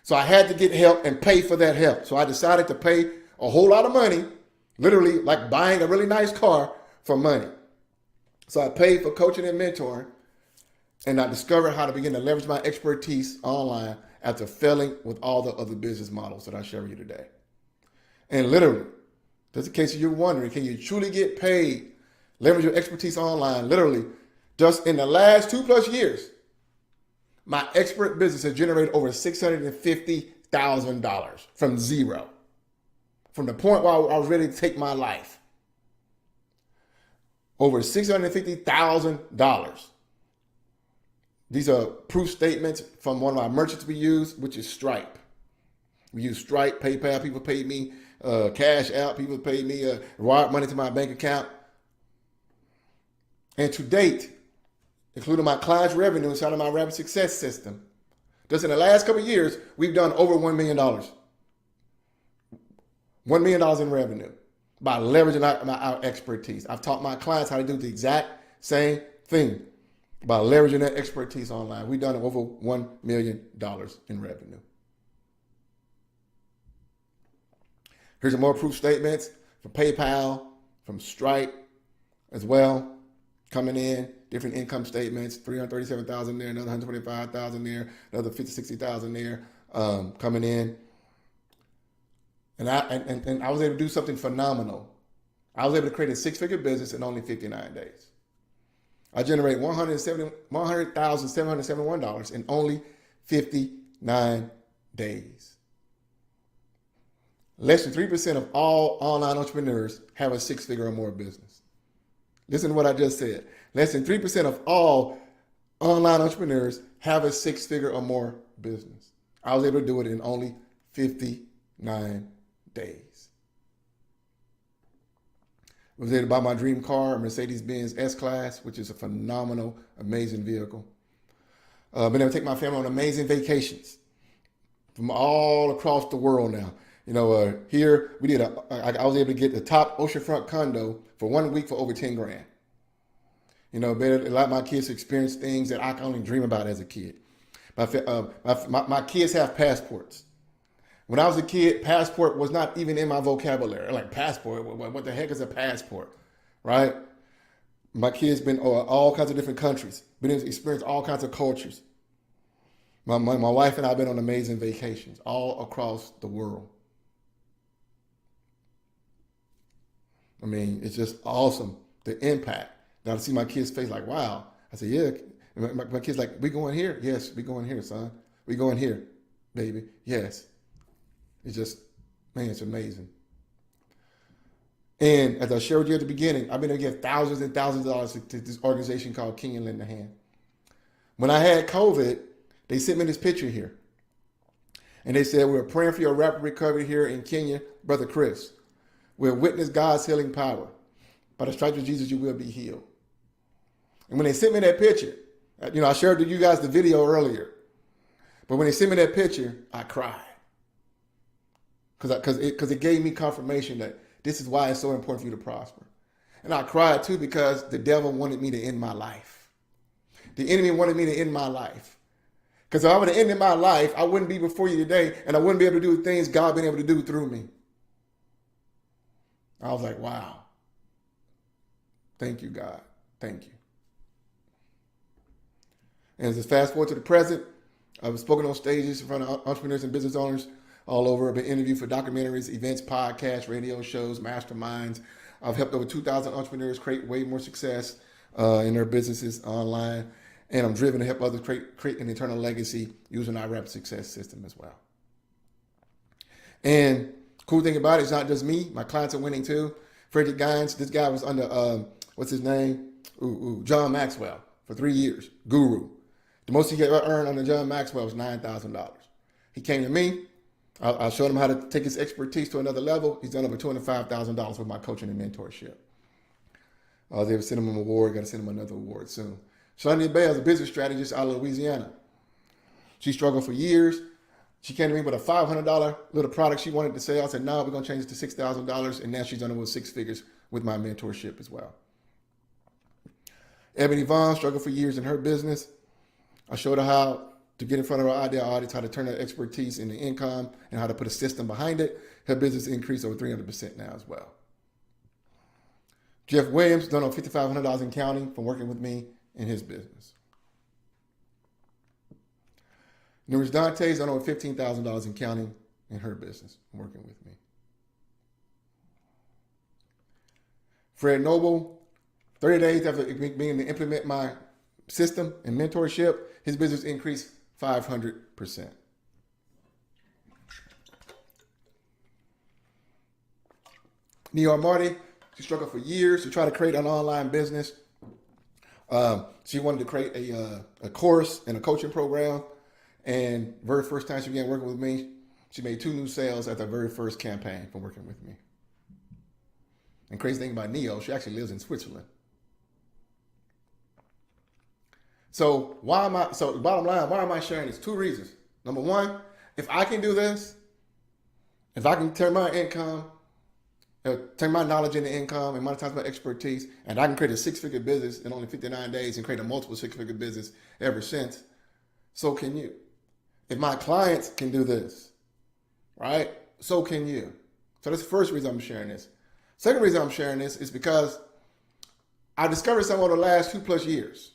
So I had to get help and pay for that help. So I decided to pay a whole lot of money, literally like buying a really nice car, for money. So I paid for coaching and mentoring, and I discovered how to begin to leverage my expertise online after failing with all the other business models that I share with you today. And literally, just in case you're wondering, can you truly get paid, leverage your expertise online? Literally, just in the last 2+ years, my expert business has generated over $650,000 from zero, from the point where I was ready to take my life. Over $650,000. These are proof statements from one of our merchants we use, which is Stripe. We use Stripe, PayPal. People paid me, Cash App. People paid me, wired money to my bank account. And to date, including my clients' revenue inside of my Rapid Success system, just in the last couple of years, we've done over $1 million. $1 million in revenue by leveraging our expertise. I've taught my clients how to do the exact same thing by leveraging that expertise online. We've done over $1 million in revenue. Here's some more proof statements from PayPal, from Stripe as well, coming in. Different income statements, $337,000 there, another $125,000 there, another $50,000-$60,000 there, coming in. And I was able to do something phenomenal. I was able to create a 6-figure business in only 59 days. I generate $100,771 in only 59 days. Less than 3% of all online entrepreneurs have a 6-figure or more business. Listen to what I just said. Less than 3% of all online entrepreneurs have a 6-figure or more business. I was able to do it in only 59 days. I was able to buy my dream car, a Mercedes-Benz S-Class, which is a phenomenal, amazing vehicle. Been able to take my family on amazing vacations from all across the world now. You know, here we did I was able to get the top oceanfront condo for 1 week for over 10 grand. You know, a lot of my kids experience things that I can only dream about as a kid. My kids have passports. When I was a kid, passport was not even in my vocabulary. Like, passport, what the heck is a passport, right? My kids been all kinds of different countries, been experienced all kinds of cultures. My wife and I have been on amazing vacations all across the world. I mean, it's just awesome, the impact And I see my kid's face like, wow. I said, yeah. And my kid's like, we going here? Yes, we going here, son. We going here, baby. Yes. It's just, man, it's amazing. And as I shared with you at the beginning, I've been able to give thousands and thousands of dollars to this organization called King and Lend a Hand. When I had COVID, they sent me this picture here. And they said, we're praying for your rapid recovery here in Kenya, Brother Chris. We'll witness God's healing power. By the stripes of Jesus, you will be healed. And when they sent me that picture, I shared with you guys the video earlier. But when they sent me that picture, I cried. Because it gave me confirmation that this is why it's so important for you to prosper. And I cried too because the devil wanted me to end my life. The enemy wanted me to end my life. Because if I would have ended my life, I wouldn't be before you today, and I wouldn't be able to do the things God been able to do through me. I was like, wow. Thank you, God. Thank you. And as I fast forward to the present, I've spoken on stages in front of entrepreneurs and business owners all over. I've been interviewed for documentaries, events, podcasts, radio shows, masterminds. I've helped over 2,000 entrepreneurs create way more success in their businesses online. And I'm driven to help others create an eternal legacy using our Rapid Success system as well. And cool thing about it, it's not just me. My clients are winning too. Frederick Gines, this guy was under, what's his name? John Maxwell for 3 years, guru. The most he ever earned under John Maxwell was $9,000. He came to me. I showed him how to take his expertise to another level. He's done over $205,000 with my coaching and mentorship. I was able to send him an award. Got to send him another award soon. Shania Bell is a business strategist out of Louisiana. She struggled for years. She came to me with a $500 little product she wanted to sell. I said, no, we're going to change it to $6,000. And now she's done over 6 figures with my mentorship as well. Ebony Vaughn struggled for years in her business. I showed her how to get in front of her ideal audience, how to turn her expertise into income, and how to put a system behind it. Her business increased over 300% now as well. Jeff Williams done over $5,500 in counting from working with me in his business. Numerous Dante's done over $15,000 in counting in her business from working with me. Fred Noble, 30 days after beginning to implement my system and mentorship, his business increased 500%. Neil Marty, she struggled for years to try to create an online business. She wanted to create a course and a coaching program. And very first time she began working with me, she made 2 new sales at the very first campaign from working with me. And crazy thing about Neo, she actually lives in Switzerland. So bottom line, why am I sharing this? 2 reasons. Number 1, if I can do this, if I can turn my income, turn my knowledge into income and monetize my expertise, and I can create a 6-figure business in only 59 days and create a multiple 6-figure business ever since, so can you. If my clients can do this, right, so can you. So that's the first reason I'm sharing this. Second reason I'm sharing this is because I discovered something over the last 2+ years.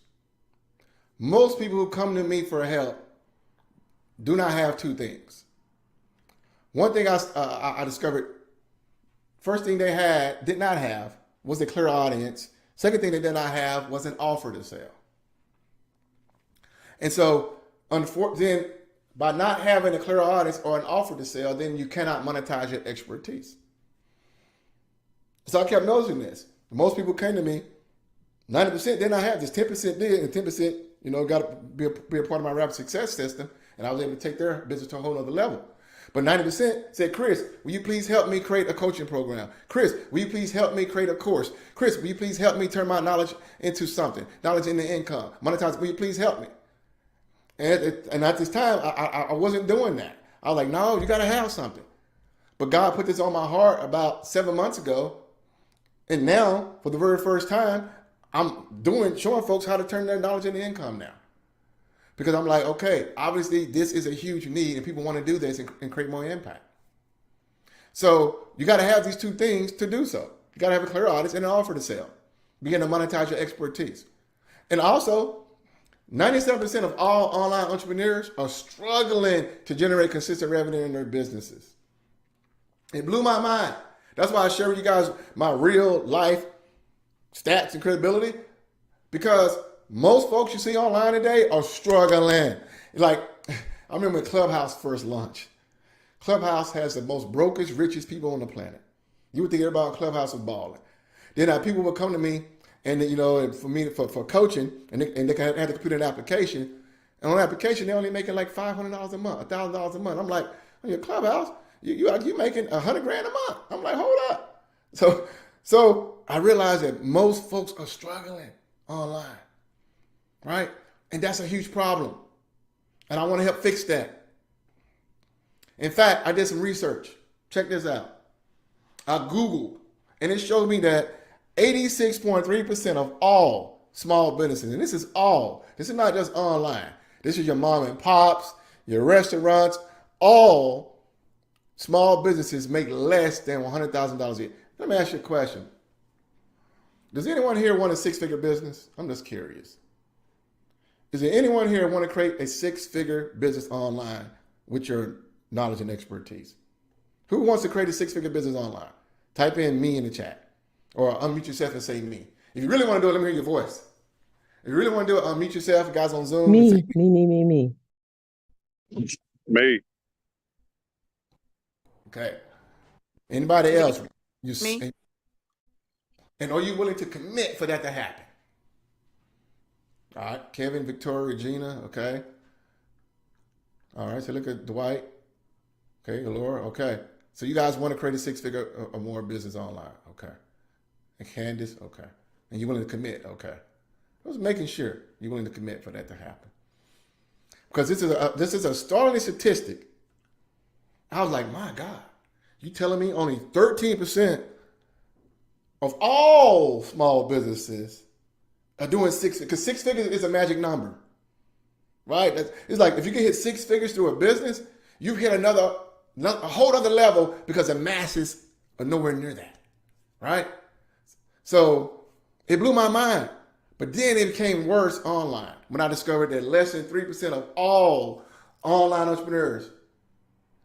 Most people who come to me for help do not have 2 things. One thing I discovered, first thing they did not have was a clear audience. Second thing they did not have was an offer to sell. And so then by not having a clear audience or an offer to sell, then you cannot monetize your expertise. So I kept noticing this. Most people came to me, 90% did not have this, 10% did, and 10%, got to be a part of my Rapid Success system, and I was able to take their business to a whole other level. But 90% said, Chris, will you please help me create a coaching program? Chris, will you please help me create a course? Chris, will you please help me turn my knowledge into something? Knowledge into income. Monetize, will you please help me? And at this time, I wasn't doing that. I was like, no, you got to have something. But God put this on my heart about 7 months ago. And now, for the very first time, I'm showing folks how to turn their knowledge into income now. Because I'm like, okay, obviously this is a huge need and people want to do this and create more impact. So you got to have these 2 things to do so. You got to have a clear audience and an offer to sell. Begin to monetize your expertise. And also, 97% of all online entrepreneurs are struggling to generate consistent revenue in their businesses. It blew my mind. That's why I share with you guys my real life stats and credibility. Because most folks you see online today are struggling. Like, I remember when Clubhouse first launched. Clubhouse has the most brokest, richest people on the planet. You would think everybody on Clubhouse was balling. Then people would come to me, and for coaching, and they had to put in an application. And on the application, they're only making like $500 a month, $1,000 a month. I'm like, on your Clubhouse, you making $100,000 a month. I'm like, hold up. So I realized that most folks are struggling online, right? And that's a huge problem. And I want to help fix that. In fact, I did some research. Check this out. I Googled, and it showed me that 86.3% of all small businesses, and this is not just online. This is your mom and pops, your restaurants, all small businesses make less than $100,000 a year. Let me ask you a question. Does anyone here want a six-figure business? I'm just curious. Is there anyone here want to create a six-figure business online with your knowledge and expertise? Who wants to create a six-figure business online? Type in me in the chat or unmute yourself and say me. If you really want to do it, let me hear your voice. If you really want to do it, unmute yourself, you guys on Zoom. Me. Me. Okay. Anybody else? Me. And are you willing to commit for that to happen? All right. Kevin, Victoria, Regina. Okay. All right. So look at Dwight. Okay. Laura. Okay. So you guys want to create a six-figure or more business online. Okay. And Candace. Okay. And you're willing to commit. Okay. I was making sure you're willing to commit for that to happen. Because this is a startling statistic. I was like, my God, you telling me only 13% of all small businesses are doing six, because six figures is a magic number, right? It's like if you can hit six figures through a business, you hit a whole other level because the masses are nowhere near that, right? So it blew my mind. But then it became worse online when I discovered that less than 3% of all online entrepreneurs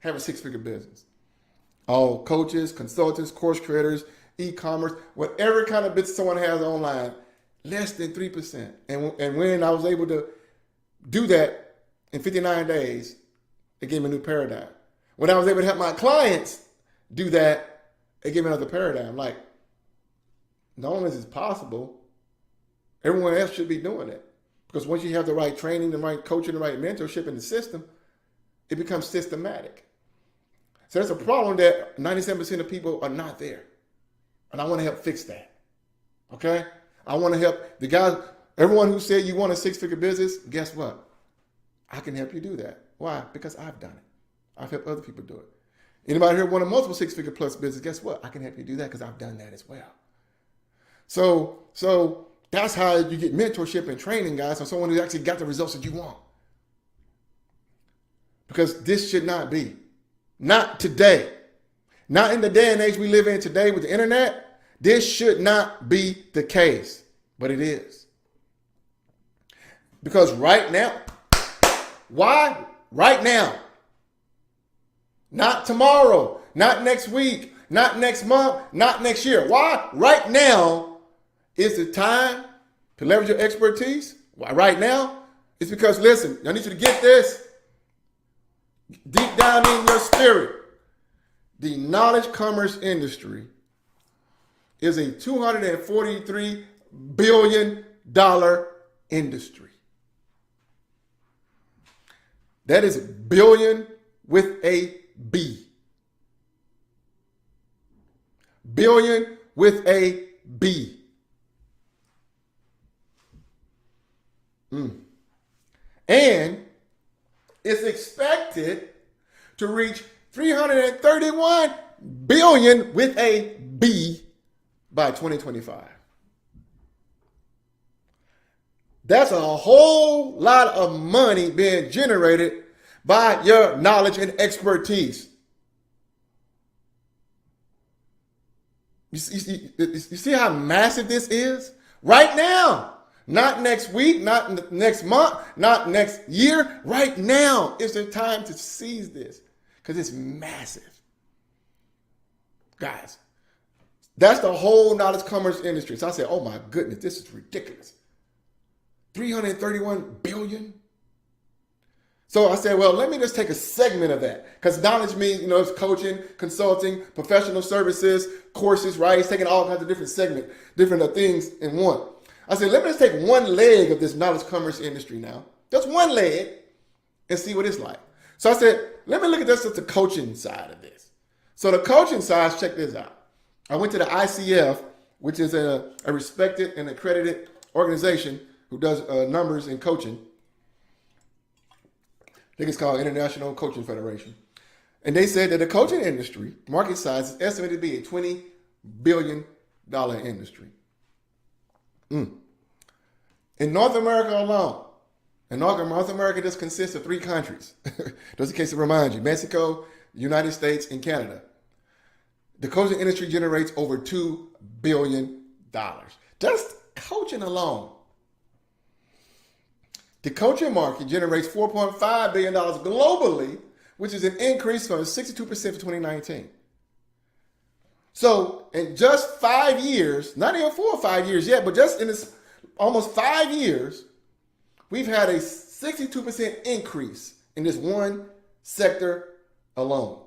have a six-figure business. All coaches, consultants, course creators, e-commerce, whatever kind of business someone has online, less than 3%. And when I was able to do that in 59 days, it gave me a new paradigm. When I was able to help my clients do that, it gave me another paradigm. Like, not only is it possible, everyone else should be doing it. Because once you have the right training, the right coaching, the right mentorship in the system, it becomes systematic. So there's a problem that 97% of people are not there. And I want to help fix that. Okay? I want to help the guys, everyone who said you want a six-figure business, guess what? I can help you do that. Why? Because I've done it. I've helped other people do it. Anybody here want a multiple six-figure plus business? Guess what? I can help you do that because I've done that as well. So that's how you get mentorship and training, guys, on someone who actually got the results that you want. Because this should not be. Not today. Not in the day and age we live in today with the internet. This should not be the case. But it is. Because right now, why? Right now. Not tomorrow. Not next week. Not next month. Not next year. Why? Right now is the time to leverage your expertise. Why right now? It's because, listen, I need you to get this deep down in your spirit. The knowledge commerce industry is a $243 billion industry. That is billion with a B. Billion with a B. And it's expected to reach 331 billion with a B by 2025. That's a whole lot of money being generated by your knowledge and expertise. You see how massive this is? Right now. Not next week, not next month, not next year. Right now is the time to seize this because it's massive. Guys, that's the whole knowledge commerce industry. So I said, oh my goodness, this is ridiculous. $331 billion. So I said, well, let me just take a segment of that. Because knowledge means, it's coaching, consulting, professional services, courses, right? It's taking all kinds of different segments, different things in one. I said, let me just take one leg of this knowledge commerce industry now. Just one leg and see what it's like. So I said, let me look at this at the coaching side of this. So the coaching side, check this out. I went to the ICF, which is a respected and accredited organization who does numbers in coaching. I think it's called International Coaching Federation. And they said that the coaching industry, market size, is estimated to be a $20 billion industry. In North America alone, and North America just consists of 3 countries, just in case to remind you, Mexico, United States, and Canada. The coaching industry generates over $2 billion. Just coaching alone. The coaching market generates $4.5 billion globally, which is an increase from 62% for 2019. So in just 5 years, not even 4 or 5 years yet, but just in this almost 5 years, we've had a 62% increase in this one sector alone.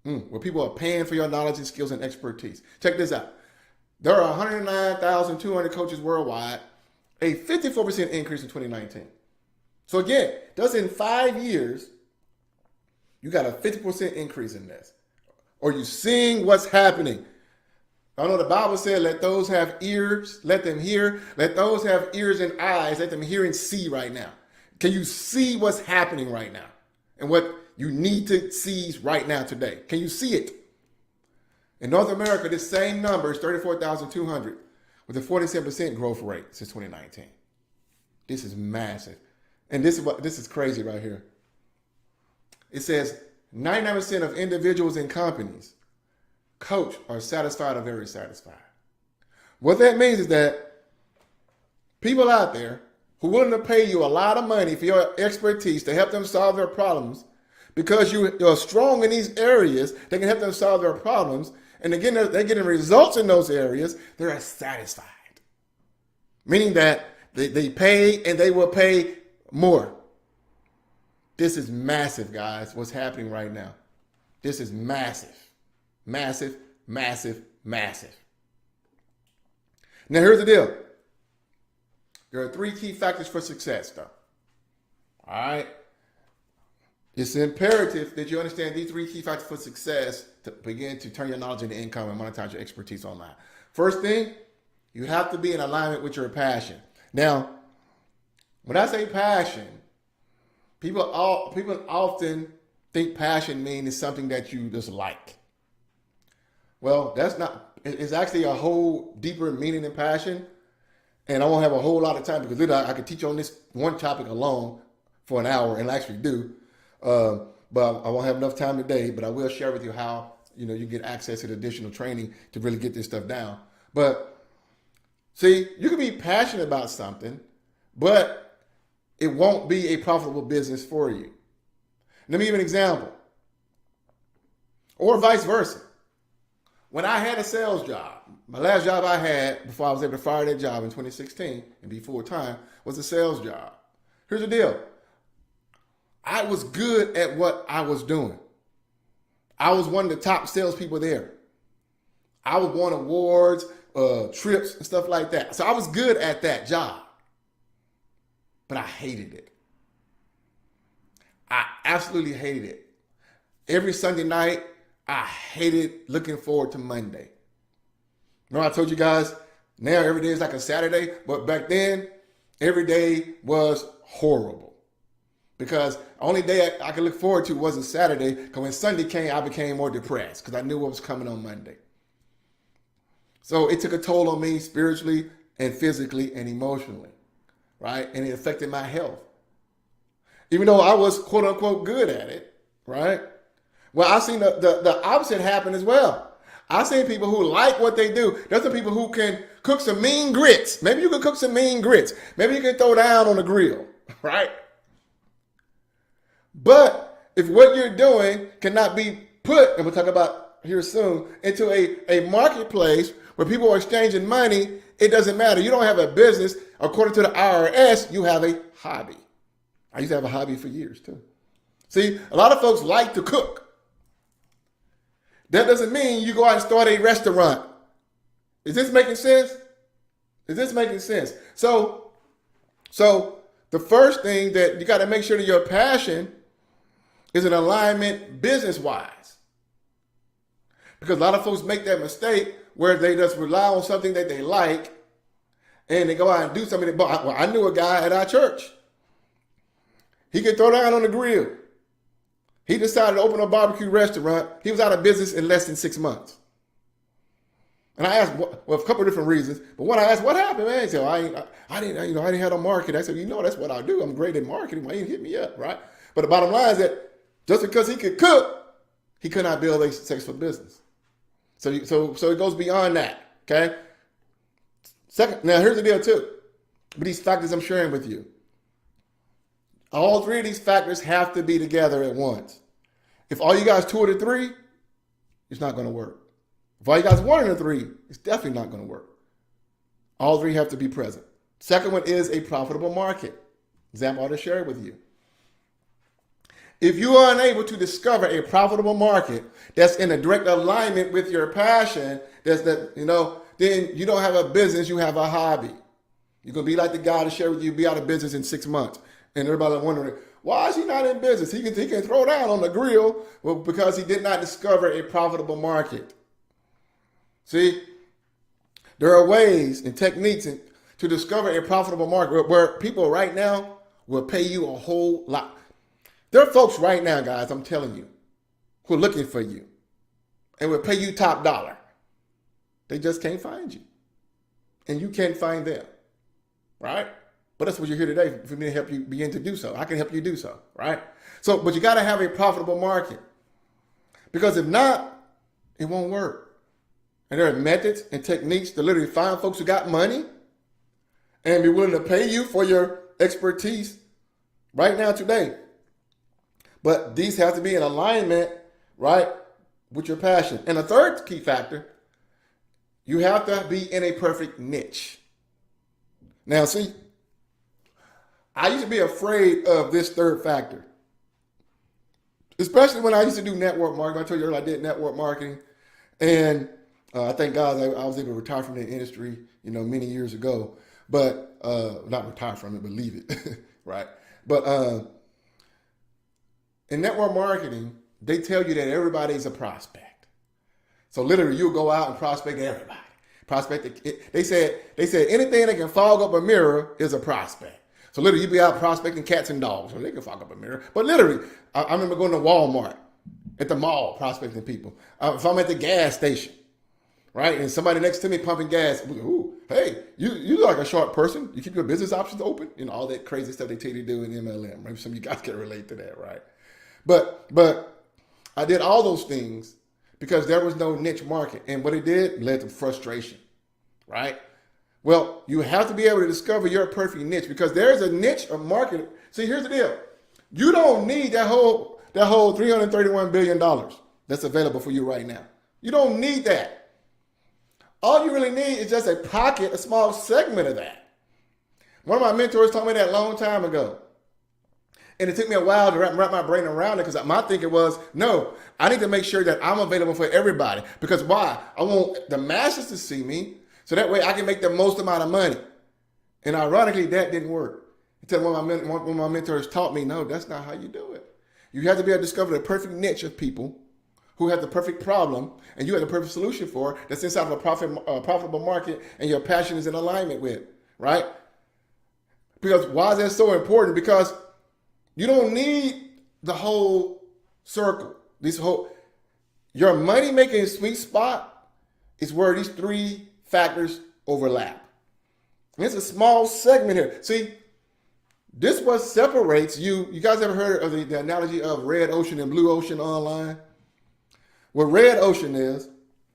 Where people are paying for your knowledge and skills and expertise. Check this out. There are 109,200 coaches worldwide, a 54% increase in 2019. So again, just in 5 years, you got a 50% increase in this. Are you seeing what's happening? I know the Bible said, let those have ears, let them hear. Let those have ears and eyes, let them hear and see right now. Can you see what's happening right now? And what you need to see right now today? Can you see it? In North America, this same number is 34,200 with a 47% growth rate since 2019. This is massive. And this is crazy right here. It says 99% of individuals and companies coach are satisfied or very satisfied. What that means is that people out there who are willing to pay you a lot of money for your expertise to help them solve their problems, because you're strong in these areas, they can help them solve their problems, and again, they're getting results in those areas, they're satisfied. Meaning that they pay and they will pay more. This is massive, guys, what's happening right now. This is massive. Massive, massive, massive. Now, here's the deal. There are 3 key factors for success, though. All right? It's imperative that you understand these 3 key factors for success to begin to turn your knowledge into income and monetize your expertise online. First thing, you have to be in alignment with your passion. Now, when I say passion, people often think passion means something that you just like. Well, that's not. It's actually a whole deeper meaning than passion. And I won't have a whole lot of time because literally I could teach on this one topic alone for an hour, and I actually do. But I won't have enough time today, but I will share with you how, you get access to the additional training to really get this stuff down. But see, you can be passionate about something, but it won't be a profitable business for you. Let me give you an example. Or vice versa. When I had a sales job, my last job I had before I was able to fire that job in 2016 and be full-time was a sales job. Here's the deal. I was good at what I was doing. I was one of the top salespeople there. I was won awards, trips, and stuff like that. So I was good at that job. But I hated it. I absolutely hated it. Every Sunday night, I hated looking forward to Monday. Remember I told you guys, now every day is like a Saturday, but back then, every day was horrible. Because the only day I could look forward to wasn't Saturday, because when Sunday came, I became more depressed because I knew what was coming on Monday. So it took a toll on me spiritually and physically and emotionally, right? And it affected my health. Even though I was quote unquote good at it, right? Well, I've seen the opposite happen as well. I've seen people who like what they do. There's some people who can cook some mean grits. Maybe you can cook some mean grits. Maybe you can throw down on the grill, right? But if what you're doing cannot be put, and we'll talk about here soon, into a marketplace where people are exchanging money it doesn't matter. You don't have a business. According to the IRS, you have a hobby. I used to have a hobby for years too. See, a lot of folks like to cook. That doesn't mean you go out and start a restaurant. Is this making sense? Is this making sense? So the first thing that you got to make sure that your passion is in alignment business-wise. Because a lot of folks make that mistake where they just rely on something that they like and they go out and do something. Well, I knew a guy at our church. He could throw down on the grill. He decided to open a barbecue restaurant. He was out of business in less than 6 months. And I asked, well, a couple of different reasons. But when I asked, what happened, man? He said, I didn't have a market. I said, that's what I do. I'm great at marketing. Why you hit me up, right? But the bottom line is that just because he could cook, he could not build a successful business. So it goes beyond that, okay? Second, now here's the deal too. But these factors I'm sharing with you. All three of these factors have to be together at once. If all you guys 2 of the 3, it's not going to work. If all you guys 1 of the 3, it's definitely not going to work. All 3 have to be present. Second one is a profitable market. Example I just shared with you. If you are unable to discover a profitable market that's in a direct alignment with your passion, then you don't have a business, you have a hobby. You're going to be like the guy to share with you, be out of business in 6 months. And everybody wondering, why is he not in business? He can throw down on the grill, well, because he did not discover a profitable market. See, there are ways and techniques to discover a profitable market where people right now will pay you a whole lot. There are folks right now, guys, I'm telling you, who are looking for you and will pay you top dollar. They just can't find you. And you can't find them, right? But that's what you're here today for me to help you begin to do so. I can help you do so, right? But you got to have a profitable market. Because if not, it won't work. And there are methods and techniques to literally find folks who got money and be willing to pay you for your expertise right now today. But these have to be in alignment, right, with your passion. And the third key factor, you have to be in a perfect niche. Now, see, I used to be afraid of this third factor, especially when I used to do network marketing. I told you earlier I did network marketing, and I thank God I was able to retire from the industry, many years ago. But not retire from it, but leave it, right? But in network marketing, they tell you that everybody's a prospect. So literally, you'll go out and prospect everybody. They said anything that can fog up a mirror is a prospect. So literally, you be out prospecting cats and dogs, so they can fog up a mirror. But literally, I remember going to Walmart, at the mall, prospecting people. If I'm at the gas station, right, and somebody next to me pumping gas, ooh, hey, you look like a sharp person. You keep your business options open, all that crazy stuff they tell you to do in MLM. Maybe some of you guys can relate to that, right? But I did all those things because there was no niche market, and what it did led to frustration, right? Well, you have to be able to discover your perfect niche because there's a niche of market. See, here's the deal. You don't need that whole $331 billion that's available for you right now. You don't need that. All you really need is just a pocket, a small segment of that. One of my mentors told me that a long time ago. And it took me a while to wrap my brain around it because my thinking was, no, I need to make sure that I'm available for everybody. Because why? I want the masses to see me so that way I can make the most amount of money. And ironically, that didn't work. Until one of my mentors taught me, no, that's not how you do it. You have to be able to discover the perfect niche of people who have the perfect problem and you have the perfect solution for that's inside of a profitable market and your passion is in alignment with, right? Because why is that so important? Because you don't need the whole circle. Your money-making sweet spot is where these 3 factors overlap. And it's a small segment here. See, this is what separates you. You guys ever heard of the analogy of red ocean and blue ocean online? What red ocean is,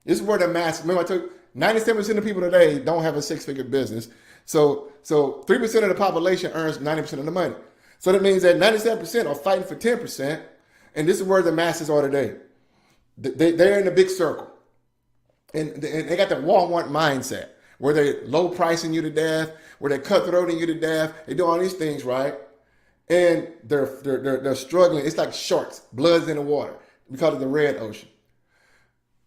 this is where the mass, remember I told you, 97% of people today don't have a 6-figure business. So 3% of the population earns 90% of the money. So that means that 97% are fighting for 10%, and this is where the masses are today. They're in the big circle. And they got the Walmart mindset. where they're low pricing you to death, where they're cutthroating you to death. They do all these things, right? And they're struggling. It's like sharks, blood's in the water. We call it the red ocean.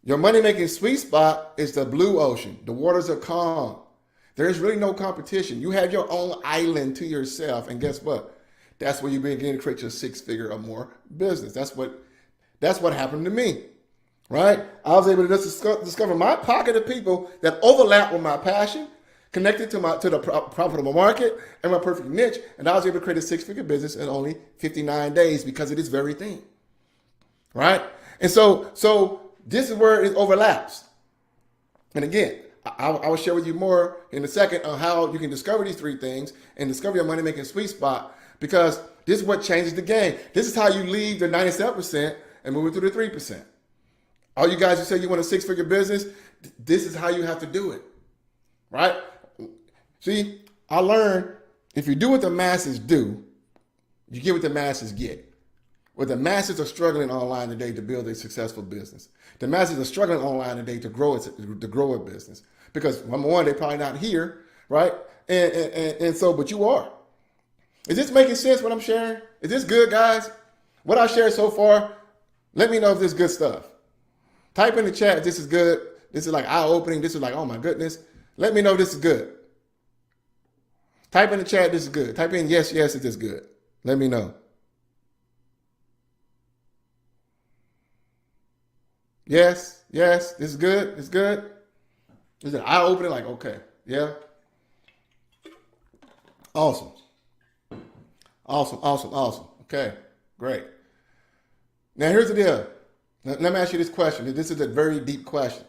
Your money-making sweet spot is the blue ocean. The waters are calm. There's really no competition. You have your own island to yourself, and guess what? That's where you begin to create your 6-figure or more business. That's what happened to me, right? I was able to just discover my pocket of people that overlap with my passion, connected to the profitable market and my perfect niche, and I was able to create a 6-figure business in only 59 days because of this very thing, right? And so this is where it overlaps. And again, I will share with you more in a second on how you can discover these 3 things and discover your money-making sweet spot, because this is what changes the game. This is how you leave the 97% and move it to the 3%. All you guys who say you want a 6-figure business, this is how you have to do it, right? See, I learned if you do what the masses do, you get what the masses get. Well, the masses are struggling online today to build a successful business. The masses are struggling online today to grow a business. Because number one, they're probably not here, right? And so, but you are. Is this making sense what I'm sharing? Is this good, guys? What I shared so far, let me know if this is good stuff. Type in the chat if this is good. This is like eye-opening. This is like, oh my goodness. Let me know if this is good. Type in the chat, this is good. Type in yes, if this is good. Let me know. Yes, this is good. It's good. Is it eye-opening? Like, okay, yeah. Awesome. Okay, great. Now here's the deal. Let me ask you this question. This is a very deep question.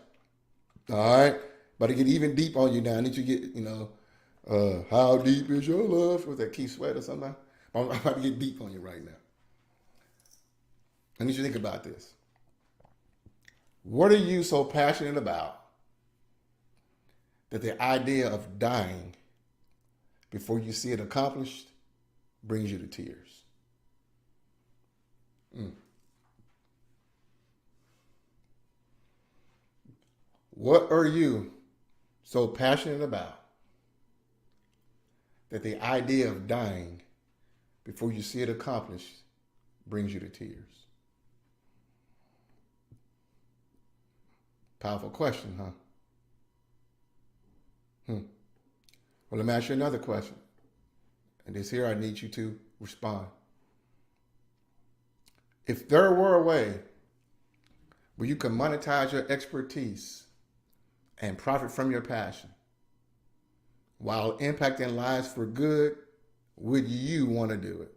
All right, but to get even deep on you now, I need you to get, how deep is your love? Was that Keith Sweat or something? I'm about to get deep on you right now. I need you to think about this. What are you so passionate about that the idea of dying before you see it accomplished brings you to tears? What are you so passionate about that the idea of dying before you see it accomplished brings you to tears? Powerful question, huh? Well, let me ask you another question. And this here I need you to respond. If there were a way where you could monetize your expertise and profit from your passion while impacting lives for good, would you want to do it?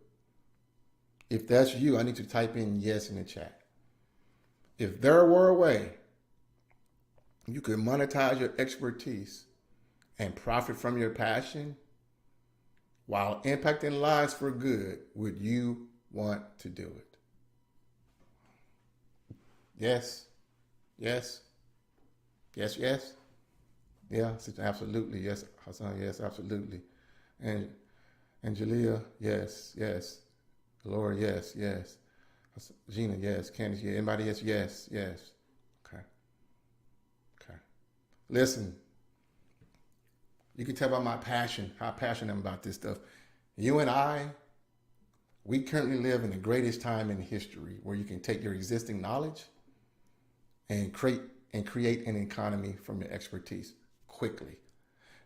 If that's you, I need you to type in yes in the chat. If there were a way you could monetize your expertise and profit from your passion while impacting lives for good, would you want to do it? Yes. Yeah, absolutely. Yes, Hassan, yes, absolutely. And Jalea, yes. Laura, yes. Gina, yes. Candace, yeah. Anybody else? Yes. Okay. Listen, you can tell by my passion, how passionate I'm about this stuff. You and I, we currently live in the greatest time in history where you can take your existing knowledge and create an economy from your expertise quickly.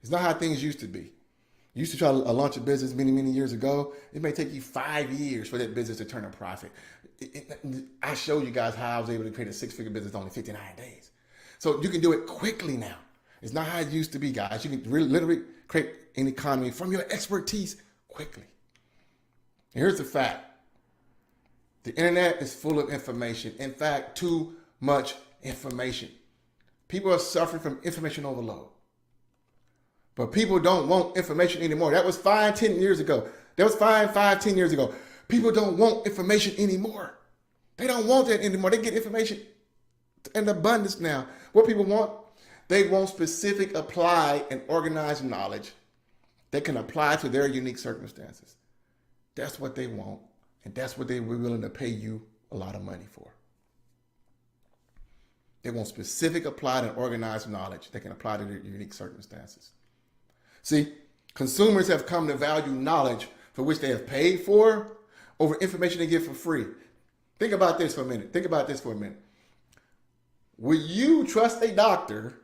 It's not how things used to be. You used to try to launch a business many years ago. It may take you 5 years for that business to turn a profit. I showed you guys how I was able to create a 6-figure business in only 59 days. So you can do it quickly now. It's not how it used to be, guys. You can literally create an economy from your expertise quickly. And here's the fact. The internet is full of information. In fact, too much information. People are suffering from information overload. But people don't want information anymore. That was fine 10 years ago. That was fine 5-10 years ago. People don't want information anymore. They don't want that anymore. They get information in abundance now. What people want? They want specific, applied, and organized knowledge that can apply to their unique circumstances. That's what they want, and that's what they were willing to pay you a lot of money for. They want specific, applied, and organized knowledge that can apply to their unique circumstances. See, consumers have come to value knowledge for which they have paid for over information they get for free. Think about this for a minute. Will you trust a doctor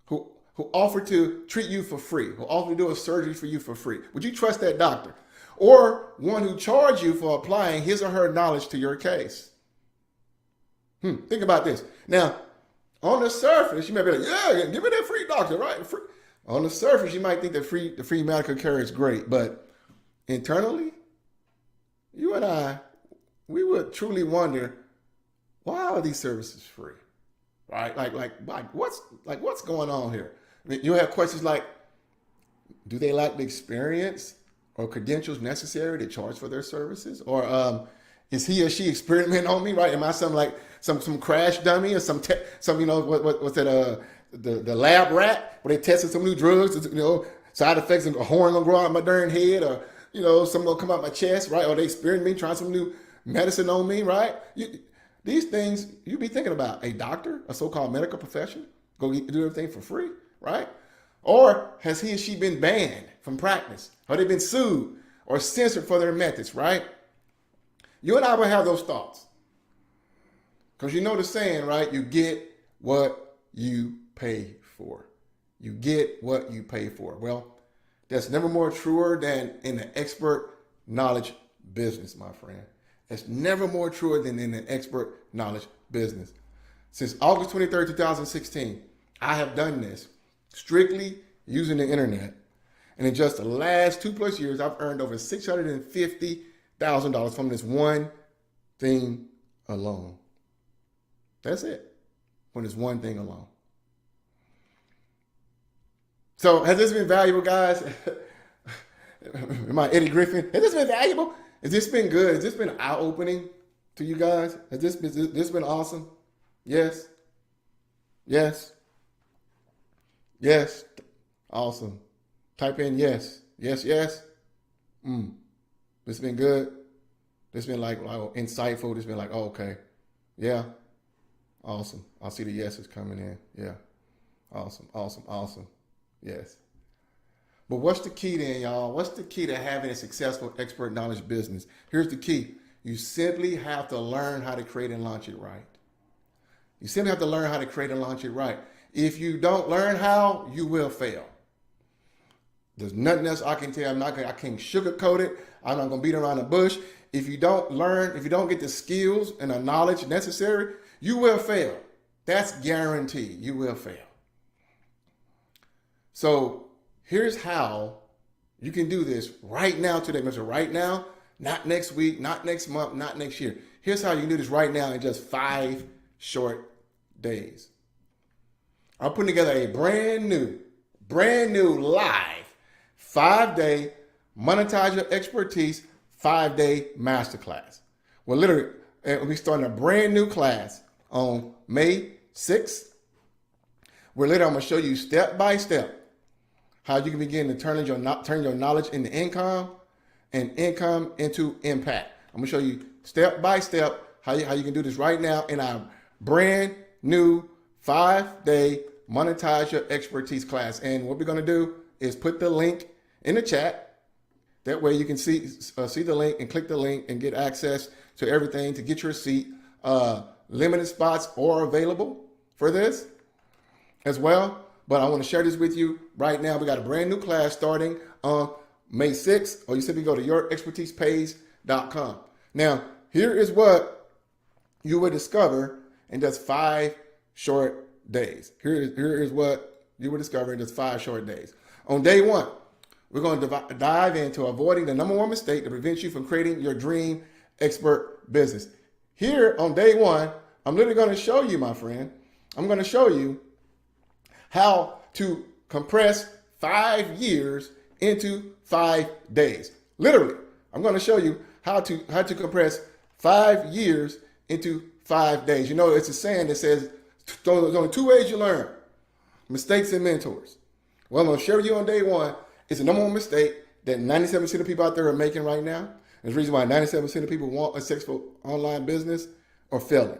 who offered to treat you for free, who offered to do a surgery for you for free? Would you trust that doctor? Or one who charged you for applying his or her knowledge to your case? Think about this. Now, on the surface, you might be like, yeah, give me that free doctor, right? Free. On the surface, you might think that the free medical care is great, but internally, you and I, we would truly wonder, why are these services free? Right? Like what's going on here? I mean, you have questions like, do they lack the experience or credentials necessary to charge for their services? Or is he or she experimenting on me? Right? Am I some crash dummy or some what's that? The lab rat where they tested some new drugs, side effects and a horn gonna grow out of my darn head, or something gonna come out my chest, right? Or they experimenting, trying some new medicine on me, right? These things you be thinking about. A doctor, a so-called medical profession, go do everything for free, right? Or has he or she been banned from practice? Or they been sued or censored for their methods, right? You and I will have those thoughts. Because you know the saying, right? You get what you pay for. You get what you pay for. Well, that's never more truer than in the expert knowledge business, my friend. It's never more truer than in an expert knowledge business. Since August 23rd, 2016, I have done this strictly using the internet. And in just the last 2+ years, I've earned over $650,000 from this one thing alone. That's it. From this one thing alone. So has this been valuable, guys? Am I Eddie Griffin? Has this been valuable? Has this been good? Has this been eye-opening to you guys? Has this been awesome? Yes. Yes. Yes. Awesome. Type in yes. Yes, yes. This been good. This been like insightful. This been like, oh, okay. Yeah. Awesome. I see the yeses coming in. Yeah. Awesome. Awesome. Awesome. Yes. But what's the key then, y'all? What's the key to having a successful expert knowledge business? Here's the key. You simply have to learn how to create and launch it right. You simply have to learn how to create and launch it right. If you don't learn how, you will fail. There's nothing else I can tell you. I can't sugarcoat it. I'm not going to beat around the bush. If you don't learn, if you don't get the skills and the knowledge necessary, you will fail. That's guaranteed. You will fail. So here's how you can do this right now today. Mr. Right now, not next week, not next month, not next year. Here's how you can do this right now in just 5 short days. I'm putting together a brand new live 5-day monetize your expertise 5-day masterclass. Well, literally, we're starting a brand new class on May 6th. Where later I'm going to show you step by step how you can begin to turn your knowledge into income and income into impact. I'm going to show you step by step how you can do this right now in our brand new 5-day monetize your expertise class. And what we're going to do is put the link in the chat. That way you can see the link and click the link and get access to everything to get your seat. Limited spots are available for this as well. But I want to share this with you right now. We got a brand new class starting on May 6th, or you simply go to yourexpertisepage.com. Now, here is what you will discover in just 5 short days. Here is what you will discover in just 5 short days. On day 1, we're going to dive into avoiding the number 1 mistake that prevents you from creating your dream expert business. Here on day 1, I'm literally going to show you, my friend, I'm going to show you how to compress 5 years into 5 days. Literally, I'm going to show you how to compress 5 years into 5 days. You know, it's a saying that says there's only 2 ways you learn: mistakes and mentors. Well, I'm going to share with you on day 1. It's the number 1 mistake that 97% of people out there are making right now. There's a reason why 97% of people want a successful online business are failing.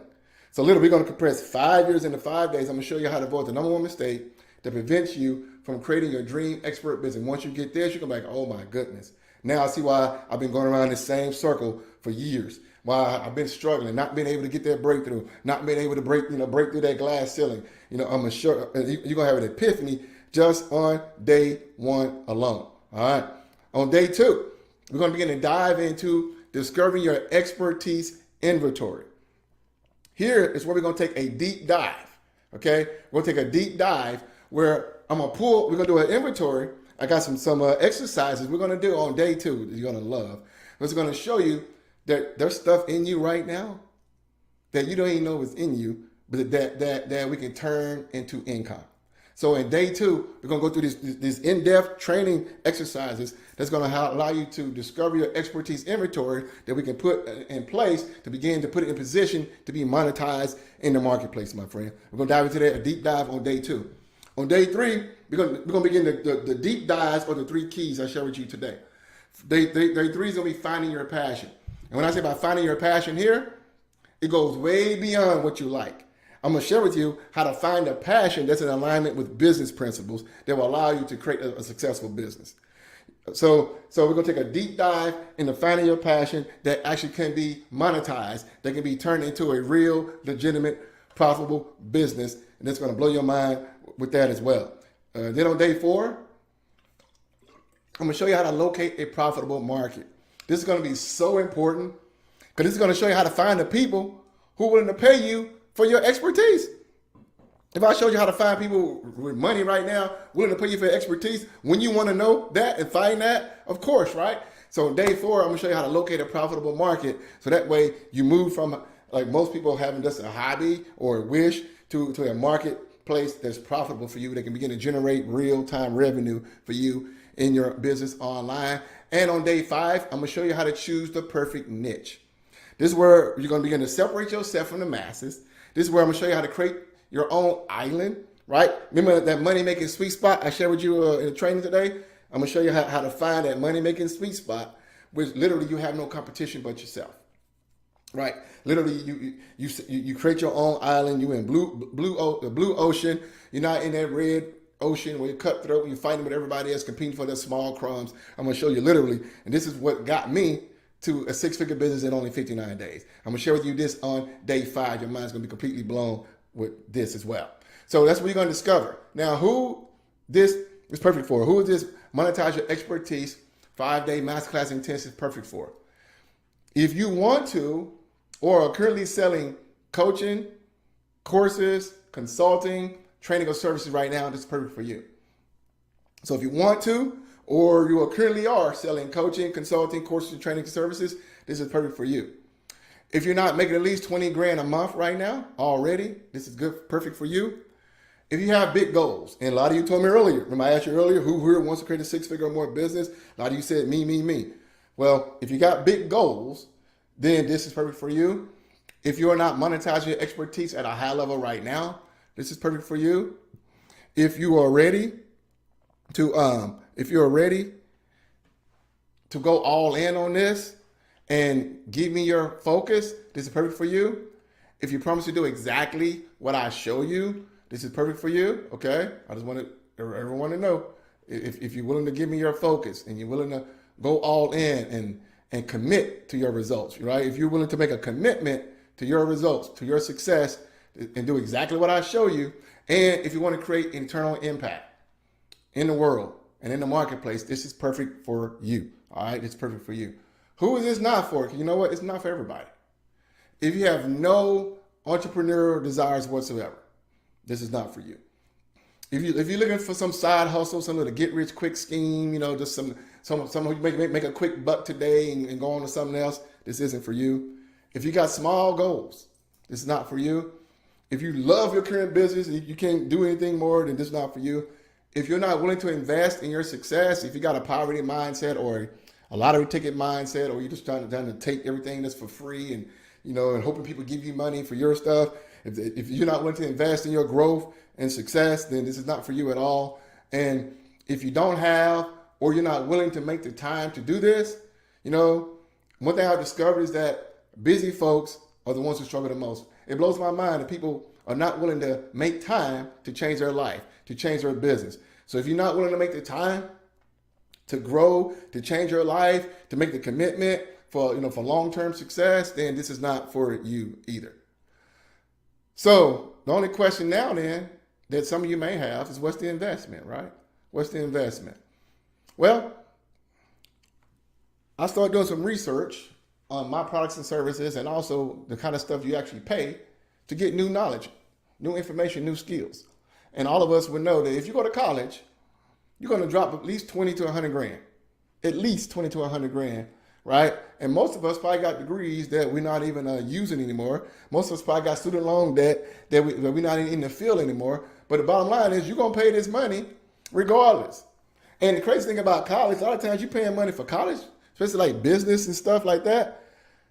So literally, we're going to compress 5 years into 5 days. I'm going to show you how to avoid the number one mistake that prevents you from creating your dream expert business. Once you get this, you're going to be like, oh my goodness. Now I see why I've been going around this same circle for years. Why I've been struggling, not being able to get that breakthrough, not being able to break through that glass ceiling. I'm sure you're going to have an epiphany just on day one alone. All right. On day two, we're going to begin to dive into discovering your expertise inventory. Here is where we're going to take a deep dive. Okay. We're going to take a deep dive where we're going to do an inventory. I got some exercises we're going to do on day two that you're going to love. It's going to show you that there's stuff in you right now that you don't even know is in you, but that we can turn into income. So in day two, we're going to go through these in-depth training exercises that's going to allow you to discover your expertise inventory that we can put in place to begin to put it in position to be monetized in the marketplace, my friend. We're going to dive into that, a deep dive on day two. On day three, we're going to begin the deep dives on the 3 keys I share with you today. Day three is going to be finding your passion. And when I say about finding your passion here, it goes way beyond what you like. I'm going to share with you how to find a passion that's in alignment with business principles that will allow you to create a successful business. So we're going to take a deep dive into finding your passion that actually can be monetized, that can be turned into a real, legitimate, profitable business. And that's going to blow your mind with that as well. Then on day 4, I'm going to show you how to locate a profitable market. This is going to be so important because this is going to show you how to find the people who are willing to pay you for your expertise. If I showed you how to find people with money right now willing to pay you for your expertise, when you want to know that and find that, of course, right? So on day 4, I'm going to show you how to locate a profitable market. So that way you move from, like most people, having just a hobby or a wish to a marketplace that's profitable for you, that can begin to generate real-time revenue for you in your business online. And on day 5, I'm going to show you how to choose the perfect niche. This is where you're going to begin to separate yourself from the masses. This is where I'm going to show you how to create your own island, right? Remember that money-making sweet spot I shared with you in the training today? I'm going to show you how to find that money-making sweet spot, which literally you have no competition but yourself, right? Literally, you create your own island. You in the blue ocean. You're not in that red ocean where you're cutthroat, you're fighting with everybody else, competing for their small crumbs. I'm going to show you literally, and this is what got me to a 6-figure business in only 59 days. I'm going to share with you this on day 5. Your mind's going to be completely blown with this as well. So that's what you're going to discover. Now, who this is perfect for? Who is this monetize your expertise 5-day masterclass intensive perfect for? If you want to or are currently selling coaching, courses, consulting, training, or services right now, this is perfect for you. So if you want to, or you currently are selling coaching, consulting, courses, training, services, this is perfect for you. If you're not making at least 20 grand a month right now already, this is good, perfect for you. If you have big goals, and a lot of you told me earlier, remember I asked you earlier, who here wants to create a 6-figure or more business? A lot of you said me. Well, if you got big goals, then this is perfect for you. If you are not monetizing your expertise at a high level right now, this is perfect for you. If you are ready to go all in on this and give me your focus, this is perfect for you. If you promise to do exactly what I show you, this is perfect for you. Okay, I just want everyone to know if you're willing to give me your focus and you're willing to go all in and commit to your results, right? If you're willing to make a commitment to your results, to your success, and do exactly what I show you, and if you want to create internal impact in the world and in the marketplace, this is perfect for you. All right, it's perfect for you. Who is this not for? You know what? It's not for everybody. If you have no entrepreneurial desires whatsoever, this is not for you. If you're looking for some side hustle, some little get rich quick scheme, just some who make a quick buck today and go on to something else, this isn't for you. If you got small goals, this is not for you. If you love your current business and you can't do anything more, then this is not for you. If you're not willing to invest in your success, if you got a poverty mindset or a lottery ticket mindset, or you're just trying to take everything that's for free and and hoping people give you money for your stuff, if you're not willing to invest in your growth and success, then this is not for you at all. And if you don't have, or you're not willing to make the time to do this, one thing I've discovered is that busy folks are the ones who struggle the most. It blows my mind that people are not willing to make time to change their life, to change their business. So if you're not willing to make the time to grow, to change your life, to make the commitment for long-term success, then this is not for you either. So the only question now then that some of you may have is, what's the investment, right? What's the investment? Well, I started doing some research on my products and services, and also the kind of stuff you actually pay to get new knowledge, new information, new skills. And all of us would know that if you go to college, you're going to drop at least 20 to 100 grand, at least 20 to 100 grand, right? And most of us probably got degrees that we're not even using anymore. Most of us probably got student loan debt that we're not in the field anymore. But the bottom line is, you're going to pay this money regardless. And the crazy thing about college, a lot of times you're paying money for college, especially like business and stuff like that.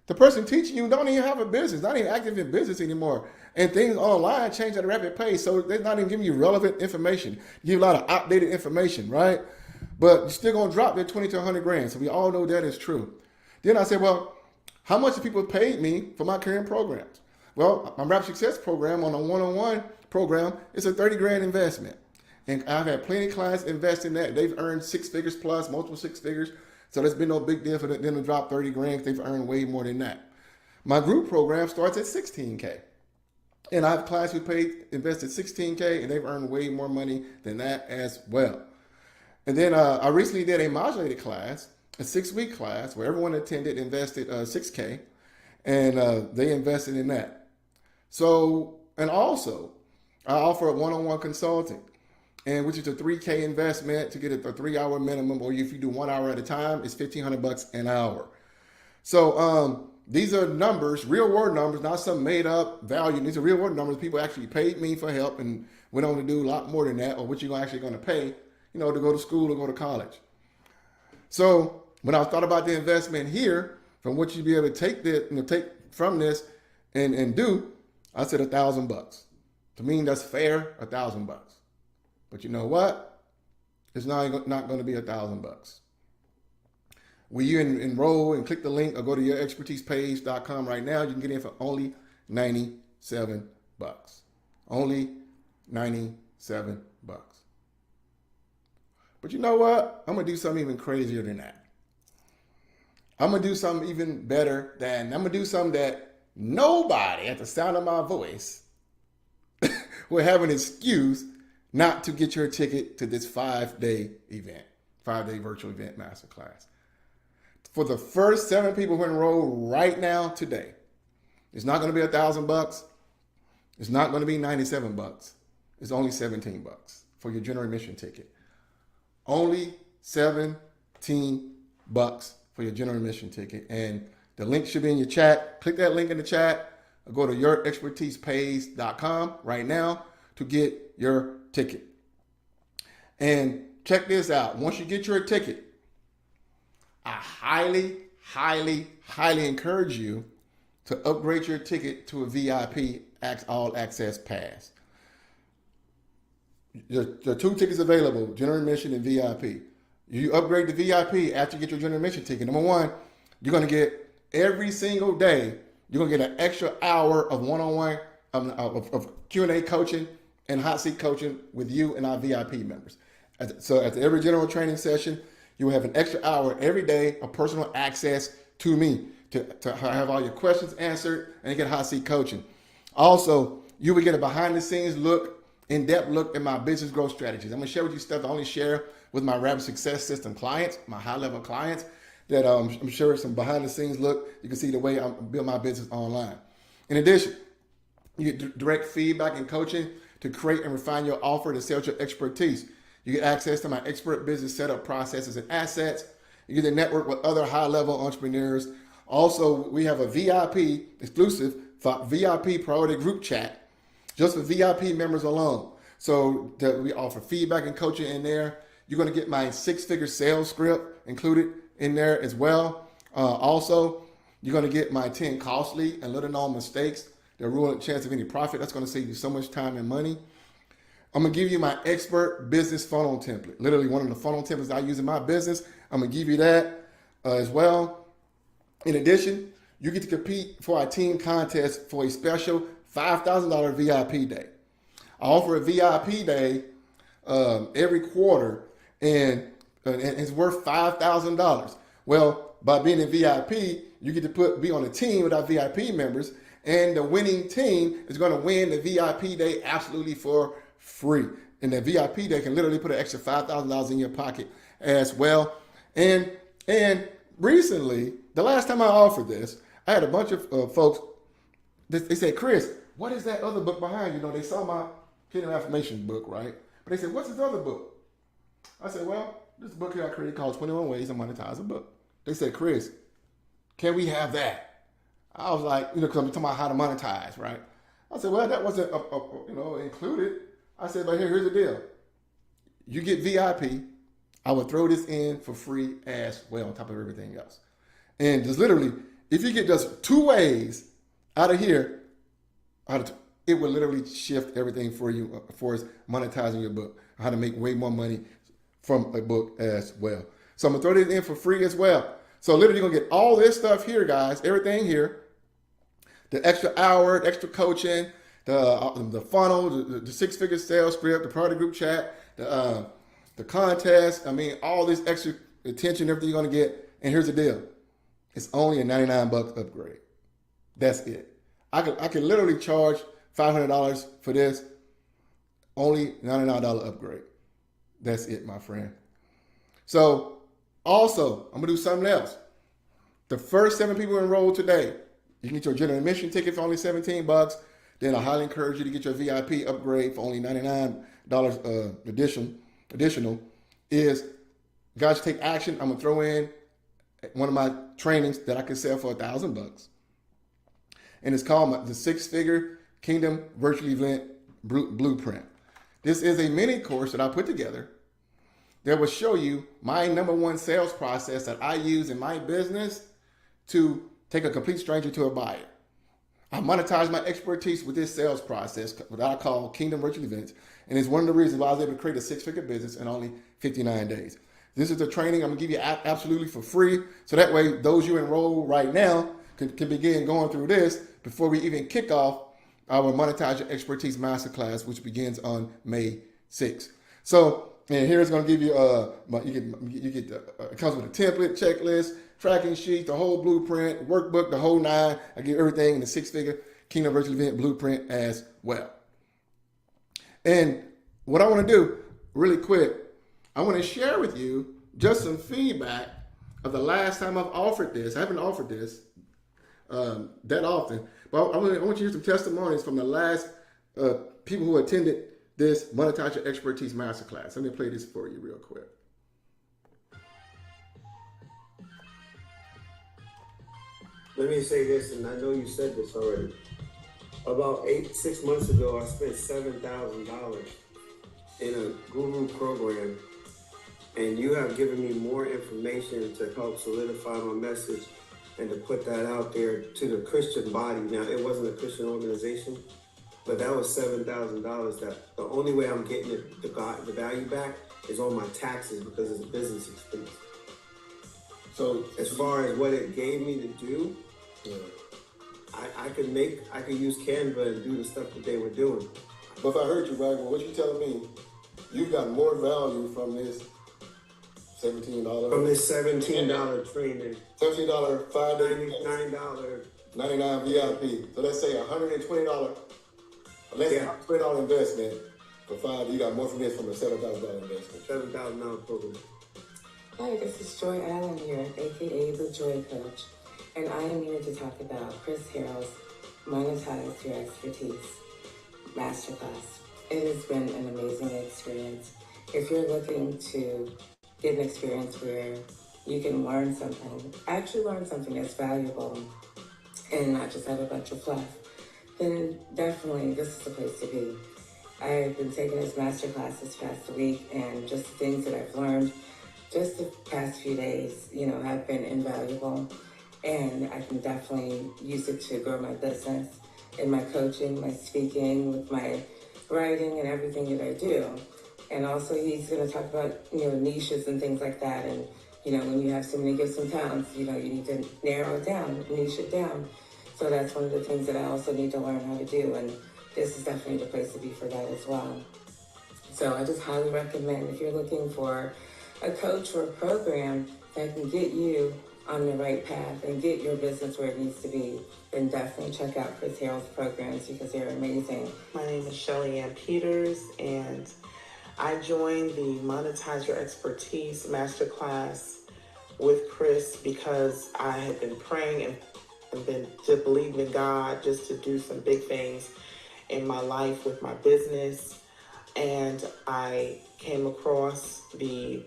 The person teaching you don't even have a business, not even active in business anymore. And things online change at a rapid pace, so they're not even giving you relevant information. You give a lot of outdated information, right? But you're still going to drop their 20 to 100 grand. So we all know that is true. Then I said, well, how much have people paid me for my career programs? Well, my Rapid Success program on a one-on-one program, it's a 30 grand investment. And I've had plenty of clients invest in that. They've earned 6 figures plus, multiple 6 figures. So there's been no big deal for them to drop 30 grand. They've earned way more than that. My group program starts at 16K. And I have clients who invested 16K, and they've earned way more money than that as well. And then I recently did a modulated class, a 6-week class where everyone attended, invested 6K, and they invested in that. So, and also I offer a one-on-one consulting, and which is a 3K investment to get a 3-hour minimum, or if you do 1 hour at a time, it's $1,500 an hour. So these are numbers, real world numbers, not some made up value. These are real world numbers. People actually paid me for help and went on to do a lot more than that, or what you're actually going to pay, to go to school or go to college. So when I thought about the investment here, from what you'd be able to take from this and do, I said $1,000. To me, that's fair, $1,000. But you know what? It's not going to be $1,000. When you enroll and click the link or go to yourexpertisepage.com right now, you can get in for only $97. Only $97. But you know what? I'm going to do something even crazier than that. I'm going to do something even better I'm going to do something that nobody at the sound of my voice will have an excuse not to get your ticket to this 5-day event, 5-day virtual event masterclass. For the first 7 people who enroll right now today, it's not going to be $1,000. It's not going to be $97. It's only $17 for your general admission ticket. Only $17 for your general admission ticket. And the link should be in your chat. Click that link in the chat or go to yourexpertisepage.com right now to get your ticket. And check this out. Once you get your ticket, I highly, highly, highly encourage you to upgrade your ticket to a VIP all access pass. There are 2 tickets available, general admission and VIP. You upgrade the VIP after you get your general admission ticket. Number 1, you're going to get every single day, you're going to get an extra hour of one-on-one of Q&A coaching and hot seat coaching with you and our VIP members. So at every general training session, you will have an extra hour every day of personal access to me to have all your questions answered and get hot seat coaching. Also, you will get a behind the scenes look, in-depth look at my business growth strategies. I'm going to share with you stuff I only share with my Rapid Success System clients, my high-level clients, that I'm sure some behind the scenes look. You can see the way I build my business online. In addition, you get direct feedback and coaching to create and refine your offer to sell your expertise. You get access to my expert business setup processes and assets. You get to network with other high-level entrepreneurs. Also, we have a VIP exclusive VIP priority group chat just for VIP members alone. So we offer feedback and coaching in there. You're going to get my 6-figure sales script included in there as well. Also, you're going to get my 10 costly and little known mistakes that ruin the chance of any profit. That's going to save you so much time and money. I'm going to give you my expert business funnel template. Literally one of the funnel templates I use in my business. I'm going to give you that as well. In addition, you get to compete for our team contest for a special $5,000 VIP day. I offer a VIP day every quarter, and it's worth $5,000. Well, by being a VIP, you get to be on a team with our VIP members, and the winning team is going to win the VIP day absolutely for free. And the VIP day can literally put an extra $5,000 in your pocket as well. And recently, the last time I offered this, I had a bunch of folks. They said, "Chris, what is that other book behind you?" You know, they saw my Kingdom Affirmation book, right? But they said, "What's this other book?" I said, "Well, this book here I created called 21 Ways to Monetize a Book." They said, "Chris, can we have that?" I was like, because I'm talking about how to monetize, right? I said, "Well, that wasn't included." I said, "But here's the deal. You get VIP. I would throw this in for free as well on top of everything else." And just literally, if you get just 2 ways out of here, it will literally shift everything for you for monetizing your book, how to make way more money from a book as well. So I'm gonna throw this in for free as well. So literally you're gonna get all this stuff here, guys, everything here. The extra hour, the extra coaching, the funnel, the 6-figure sales script, the party group chat, the contest. I mean, all this extra attention, everything you're gonna get. And here's the deal. It's only a $99 upgrade. That's it. I can literally charge $500 for this. Only $99 upgrade. That's it, my friend. So also, I'm gonna do something else. The first 7 people enrolled today, you can get your general admission ticket for only $17. Then I highly encourage you to get your VIP upgrade for only $99 additional. Is guys, take action. I'm gonna throw in one of my trainings that I can sell for $1,000, and it's called the 6-Figure Kingdom Virtual Event Blueprint. This is a mini course that I put together that will show you my #1 sales process that I use in my business to take a complete stranger to a buyer. I monetize my expertise with this sales process, what I call Kingdom Virtual Events, and it's one of the reasons why I was able to create a 6-figure business in only 59 days. This is the training I'm gonna give you absolutely for free, so that way those you enroll right now can begin going through this before we even kick off our Monetize Your Expertise Masterclass, which begins on May 6th. So, and here's going to give you it comes with a template, checklist, tracking sheet, the whole blueprint, workbook, the whole 9. I give everything in the 6-Figure Kingdom Virtual Event Blueprint as well. And what I want to do really quick, I want to share with you just some feedback of the last time I've offered this. I haven't offered this that often, but I want you to hear some testimonies from the last people who attended this Monetize Your Expertise Masterclass. Let me play this for you real quick. Let me say this, and I know you said this already. About 6 months ago, I spent $7,000 in a guru program, and you have given me more information to help solidify my message and to put that out there to the Christian body. Now, it wasn't a Christian organization, but that was $7,000. That the only way I'm getting the value back is on my taxes because it's a business expense. So as far as what it gave me to do, I could use Canva and do the stuff that they were doing. But if I heard you right, well, what you telling me, you've got more value from this $17. From this $17 training. $17 5-day. $99. $99 VIP. So let's say $120. Let's say $120 investment for 5. You got more from this from a $7,000 investment. $7,000 program. Hi, this is Joy Allen here, aka the Joy Coach, and I am here to talk about Chris Harrell's Monetize Your Expertise Masterclass. It has been an amazing experience. If you're looking to get an experience where you can learn something, actually learn something that's valuable, and not just have a bunch of fluff, then definitely this is the place to be. I've been taking this masterclass this past week, and just the things that I've learned just the past few days, have been invaluable, and I can definitely use it to grow my business in my coaching, my speaking, with my writing and everything that I do. And also he's going to talk about, niches and things like that. And, when you have so many gifts and talents, you need to narrow it down, niche it down. So that's one of the things that I also need to learn how to do, and this is definitely the place to be for that as well. So I just highly recommend, if you're looking for a coach or a program that can get you on the right path and get your business where it needs to be, then definitely check out Chris Harrell's programs because they're amazing. My name is Shelly Ann Peters, and I joined the Monetize Your Expertise Masterclass with Chris because I had been praying and been just believing in God just to do some big things in my life with my business. And I came across the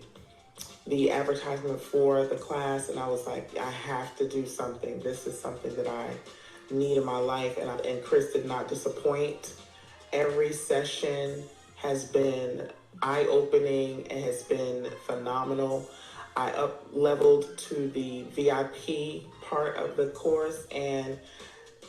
advertisement for the class, and I was like, I have to do something. This is something that I need in my life, and Chris did not disappoint. Every session has been eye-opening and has been phenomenal. I up-leveled to the VIP part of the course, and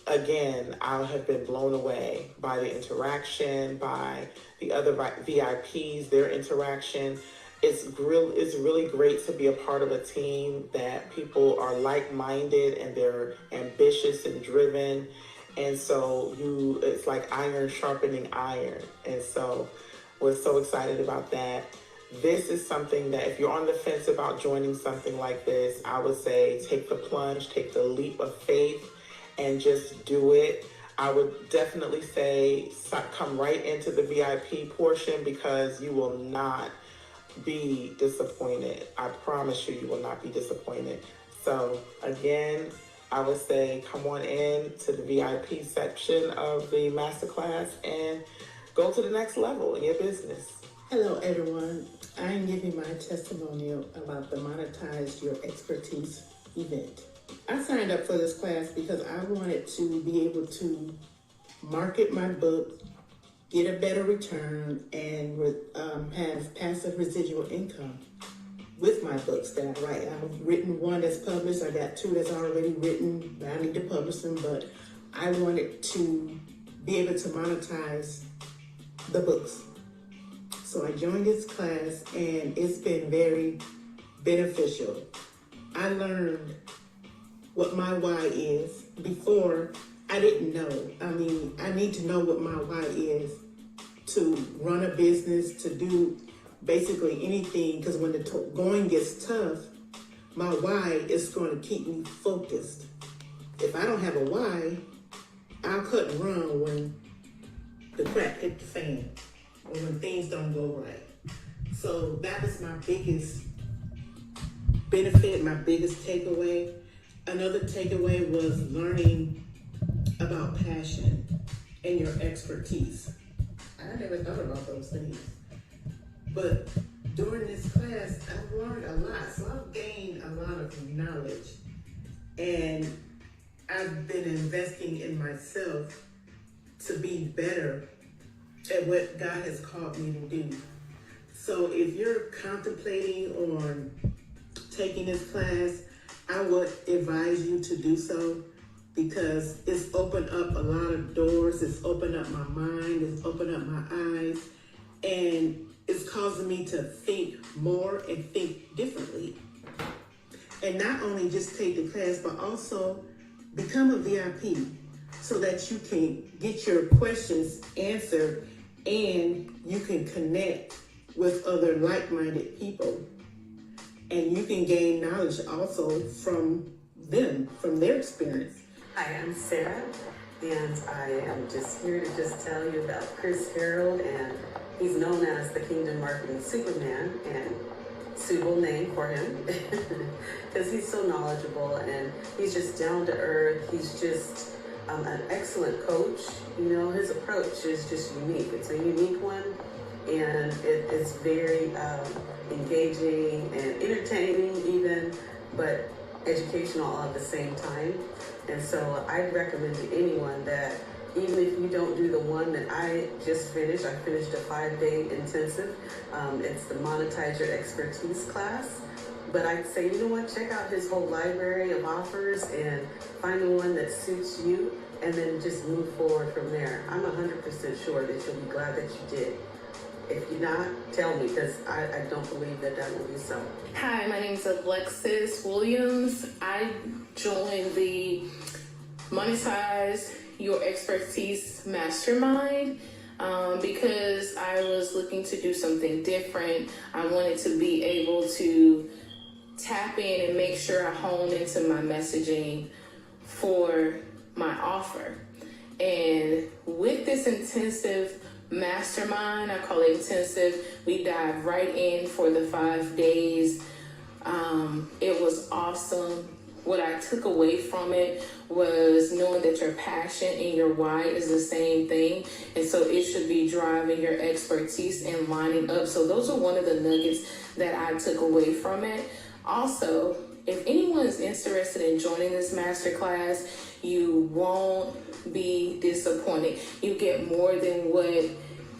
again, I have been blown away by the interaction, by the other VIPs, their interaction. It's really great to be a part of a team that people are like-minded and they're ambitious and driven. And so it's like iron sharpening iron. And so we're so excited about that. This is something that if you're on the fence about joining something like this, I would say take the plunge, take the leap of faith, and just do it. I would definitely say come right into the VIP portion because you will not be disappointed. I promise you will not be disappointed. So again, I would say come on in to the VIP section of the masterclass and go to the next level in your business. Hello everyone, I'm giving my testimonial about the Monetize Your Expertise event. I signed up for this class because I wanted to be able to market my book, get a better return, and have passive residual income with my books that I write. I've written one that's published, I got two that's already written, but I need to publish them, but I wanted to be able to monetize the books. So I joined this class and it's been very beneficial. I learned what my why is. Before, I didn't know. I mean, I need to know what my why is to run a business, to do basically anything, because when the going gets tough, my why is going to keep me focused. If I don't have a why, I'll cut and run when the crap hit the fan or when things don't go right. So that was my biggest benefit, my biggest takeaway. Another takeaway was learning about passion and your expertise. I never thought about those things. But during this class, I've learned a lot. So I've gained a lot of knowledge. And I've been investing in myself to be better at what God has called me to do. So if you're contemplating on taking this class, I would advise you to do so because it's opened up a lot of doors. It's opened up my mind. It's opened up my eyes. And it's causing me to think more and think differently. And not only just take the class, but also become a VIP so that you can get your questions answered and you can connect with other like-minded people. And you can gain knowledge also from them, from their experience. Hi, I'm Sarah, and I am just here to just tell you about Chris Harrell, and he's known as the Kingdom Marketing Superman, and suitable name for him, because he's so knowledgeable, and he's just down to earth. He's just an excellent coach. You know, his approach is just unique. It's a unique one, and it's very engaging and entertaining even, but educational all at the same time. And so I'd recommend to anyone that even if you don't do the one that I just finished, I finished a 5-day intensive. It's the Monetize Your Expertise class. But I'd say, you know what, check out his whole library of offers and find the one that suits you and then just move forward from there. I'm 100% sure that you'll be glad that you did. If you're not, tell me, because I don't believe that will be so. Hi, my name is Alexis Williams. I joined the Monetize Your Expertise Mastermind. Because I was looking to do something different. I wanted to be able to tap in and make sure I hone into my messaging for my offer. And with this intensive mastermind, I call it intensive, we dive right in for the 5 days. It was awesome. What I took away from it was knowing that your passion and your why is the same thing. And so it should be driving your expertise and lining up. So those are one of the nuggets that I took away from it. Also, if anyone is interested in joining this masterclass, you won't be disappointed. You get more than what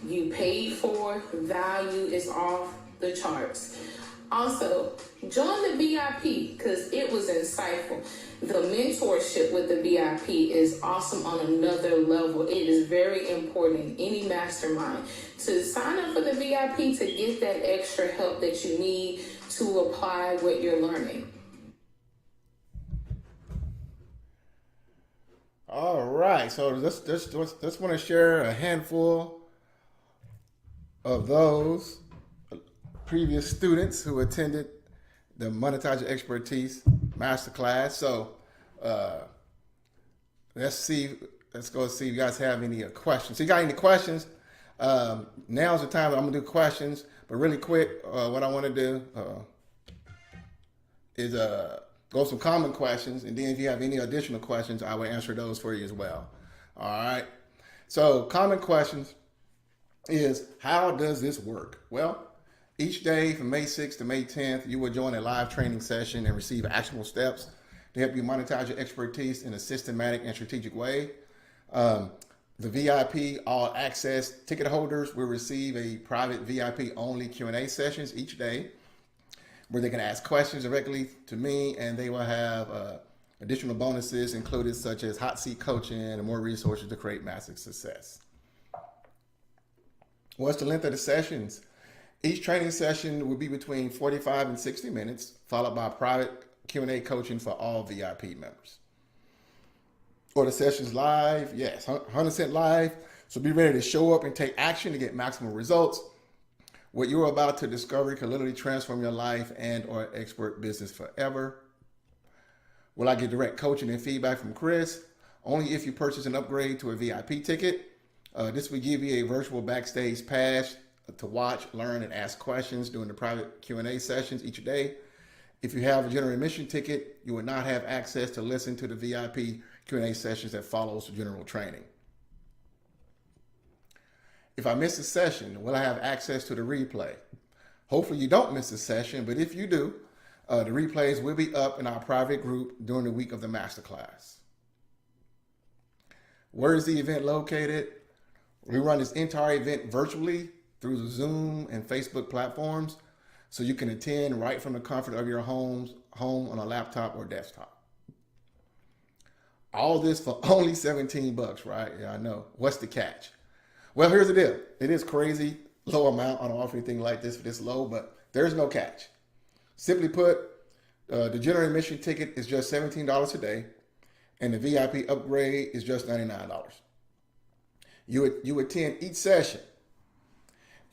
you paid for. Value is off the charts. Also, join the VIP because it was insightful. The mentorship with the VIP is awesome on another level. It is very important in any mastermind to sign up for the VIP to get that extra help that you need to apply what you're learning. All right, so just want to share a handful of those previous students who attended the Monetize Your Expertise Masterclass. So let's go see if you guys have any questions. So you got any questions? Now's the time that I'm gonna do questions, but really quick, what I want to do is go some common questions, and then if you have any additional questions, I will answer those for you as well. All right. So common questions is, how does this work? Well, each day from May 6th to May 10th, you will join a live training session and receive actionable steps to help you monetize your expertise in a systematic and strategic way. The VIP all access ticket holders will receive a private VIP only Q&A sessions each day where they can ask questions directly to me, and they will have additional bonuses included, such as hot seat coaching and more resources to create massive success. What's the length of the sessions? Each training session will be between 45 and 60 minutes, followed by private Q&A coaching for all VIP members. Or the sessions live? Yes, 100% live. So be ready to show up and take action to get maximum results. What you're about to discover can literally transform your life and or expert business forever. Will I get direct coaching and feedback from Chris? Only if you purchase an upgrade to a VIP ticket. This will give you a virtual backstage pass to watch, learn, and ask questions during the private Q&A sessions each day. If you have a general admission ticket, you will not have access to listen to the VIP Q&A sessions that follows the general training. If I miss a session, will I have access to the replay? Hopefully you don't miss a session, but if you do, the replays will be up in our private group during the week of the masterclass. Where is the event located? We run this entire event virtually through the Zoom and Facebook platforms, so you can attend right from the comfort of your home on a laptop or desktop. All this for only $17, right? Yeah, I know. What's the catch? Well, here's the deal. It is crazy low amount. I don't offer anything like this for this low, but there's no catch. Simply put, the general admission ticket is just $17 a day, and the VIP upgrade is just $99. You attend each session,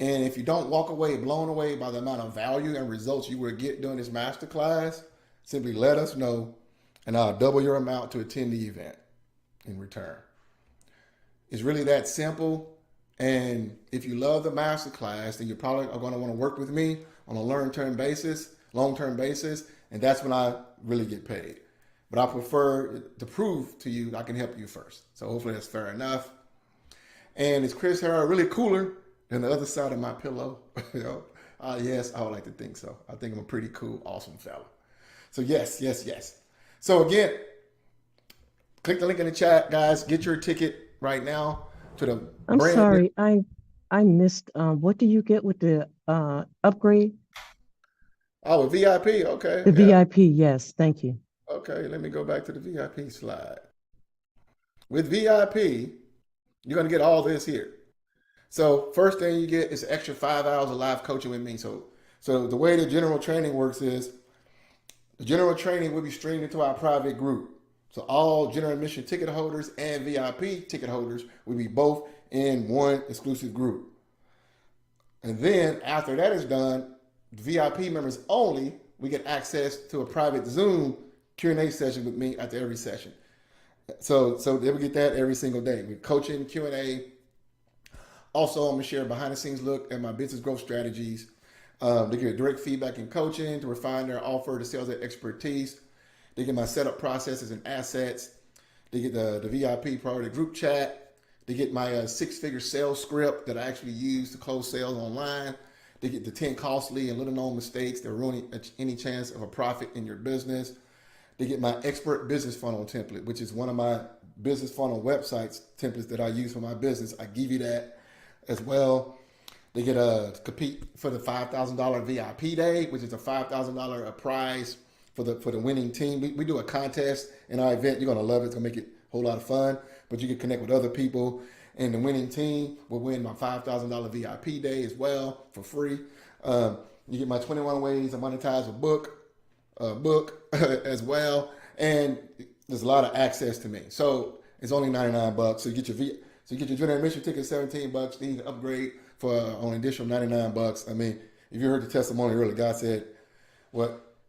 and if you don't walk away blown away by the amount of value and results you will get during this masterclass, simply let us know, and I'll double your amount to attend the event in return. It's really that simple. And if you love the masterclass, then you probably are going to want to work with me on a long-term basis, and that's when I really get paid. But I prefer to prove to you I can help you first. So hopefully that's fair enough. And is Chris Harrell really cooler than the other side of my pillow? Yes, I would like to think so. I think I'm a pretty cool, awesome fella. So yes. So again, click the link in the chat, guys. Get your ticket right now to the I'm sorry, I missed. What do you get with the upgrade? Oh, a VIP. Okay. The VIP, yes. Thank you. Okay, let me go back to the VIP slide. With VIP, you're going to get all this here. So first thing you get is an extra 5 hours of live coaching with me. So the way the general training works is the general training will be streamed into our private group. So all general admission ticket holders and VIP ticket holders will be both in one exclusive group. And then after that is done, VIP members only, we get access to a private Zoom Q&A session with me after every session. So they will get that every single day with coaching, Q&A. Also, I'm going to share a behind the scenes look at my business growth strategies. They get direct feedback and coaching to refine their offer to sales expertise. They get my setup processes and assets. They get the VIP priority group chat. They get my 6-figure sales script that I actually use to close sales online. They get the 10 costly and little known mistakes that ruin any chance of a profit in your business. They get my expert business funnel template, which is one of my business funnel websites templates that I use for my business. I give you that as well. They get to compete for the $5,000 VIP day, which is a $5,000 prize for the winning team. We do a contest in our event. You're going to love it. It's going to make it a whole lot of fun. But you can connect with other people. And the winning team will win my $5,000 VIP day as well for free. You get my 21 ways to monetize a book as well. And there's a lot of access to me. So it's only $99. So you get your general admission ticket, $17. Then you can upgrade for an additional $99. I mean, if you heard the testimony earlier, God said,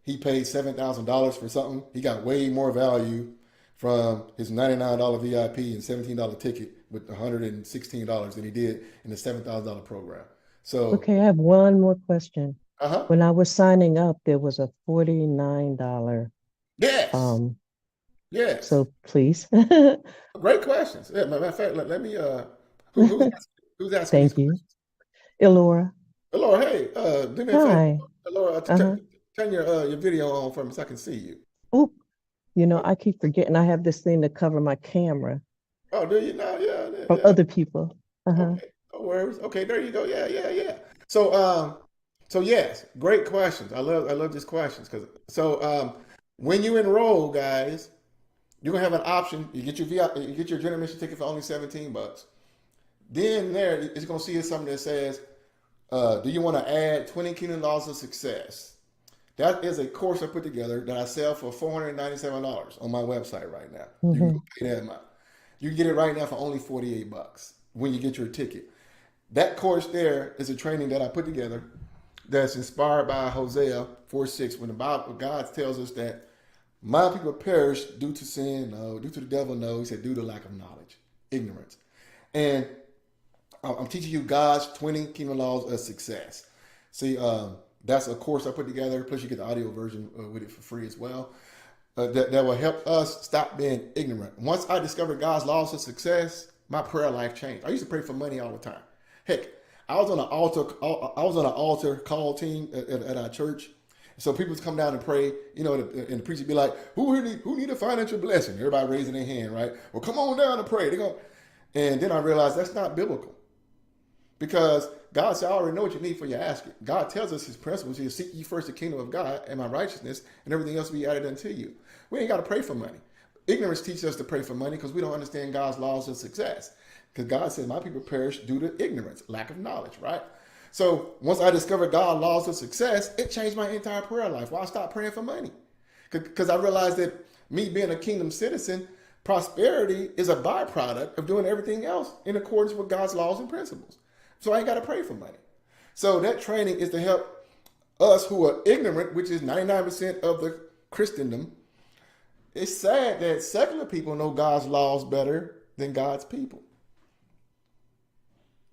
he paid $7,000 for something. He got way more value from his $99 VIP and $17 ticket with $116 than he did in the $7,000 program. So okay, I have one more question. Uh-huh. When I was signing up, there was a $49. Yes. Yes. So please. Great questions. Yeah, matter of fact, let me who's asking? Thank you. Elora. Elora, hey, do me a favor. Hi. Elora, turn your video on for me so I can see you. Oh, I keep forgetting I have this thing to cover my camera. Oh, do you now? Yeah. From other people. Okay, no worries. Okay, there you go. Yeah. So yes, great questions. I love these questions when you enroll, guys, you're gonna have an option. You get your general admission ticket for only $17. Then there, it's gonna see something that says, "Do you want to add 20 Kingdom Laws of Success?" That is a course I put together that I sell for $497 on my website right now. You can go pay that amount. You can get it right now for only $48 when you get your ticket. That course there is a training that I put together that's inspired by Hosea 4:6, when the Bible, God tells us that my people perish due to sin, no, due to the devil, no. He said due to lack of knowledge, ignorance. And I'm teaching you God's 20 Kingdom Laws of Success. See, that's a course I put together. Plus, you get the audio version with it for free as well. That will help us stop being ignorant. Once I discovered God's laws of success, my prayer life changed. I used to pray for money all the time. Heck, I was on an altar call team at our church. So people would come down and pray, and the preacher would be like, who need a financial blessing? Everybody raising their hand, right? Well, come on down and pray. And then I realized that's not biblical. Because God said, I already know what you need for your asking. God tells us his principles. He'll seek ye first the kingdom of God and my righteousness, and everything else will be added unto you. We ain't got to pray for money. Ignorance teaches us to pray for money because we don't understand God's laws of success. Because God said, my people perish due to ignorance, lack of knowledge, right? So once I discovered God's laws of success, it changed my entire prayer life. Why I stopped praying for money? Because I realized that me being a kingdom citizen, prosperity is a byproduct of doing everything else in accordance with God's laws and principles. So I ain't got to pray for money. So that training is to help us who are ignorant, which is 99% of the Christendom. It's sad that secular people know God's laws better than God's people.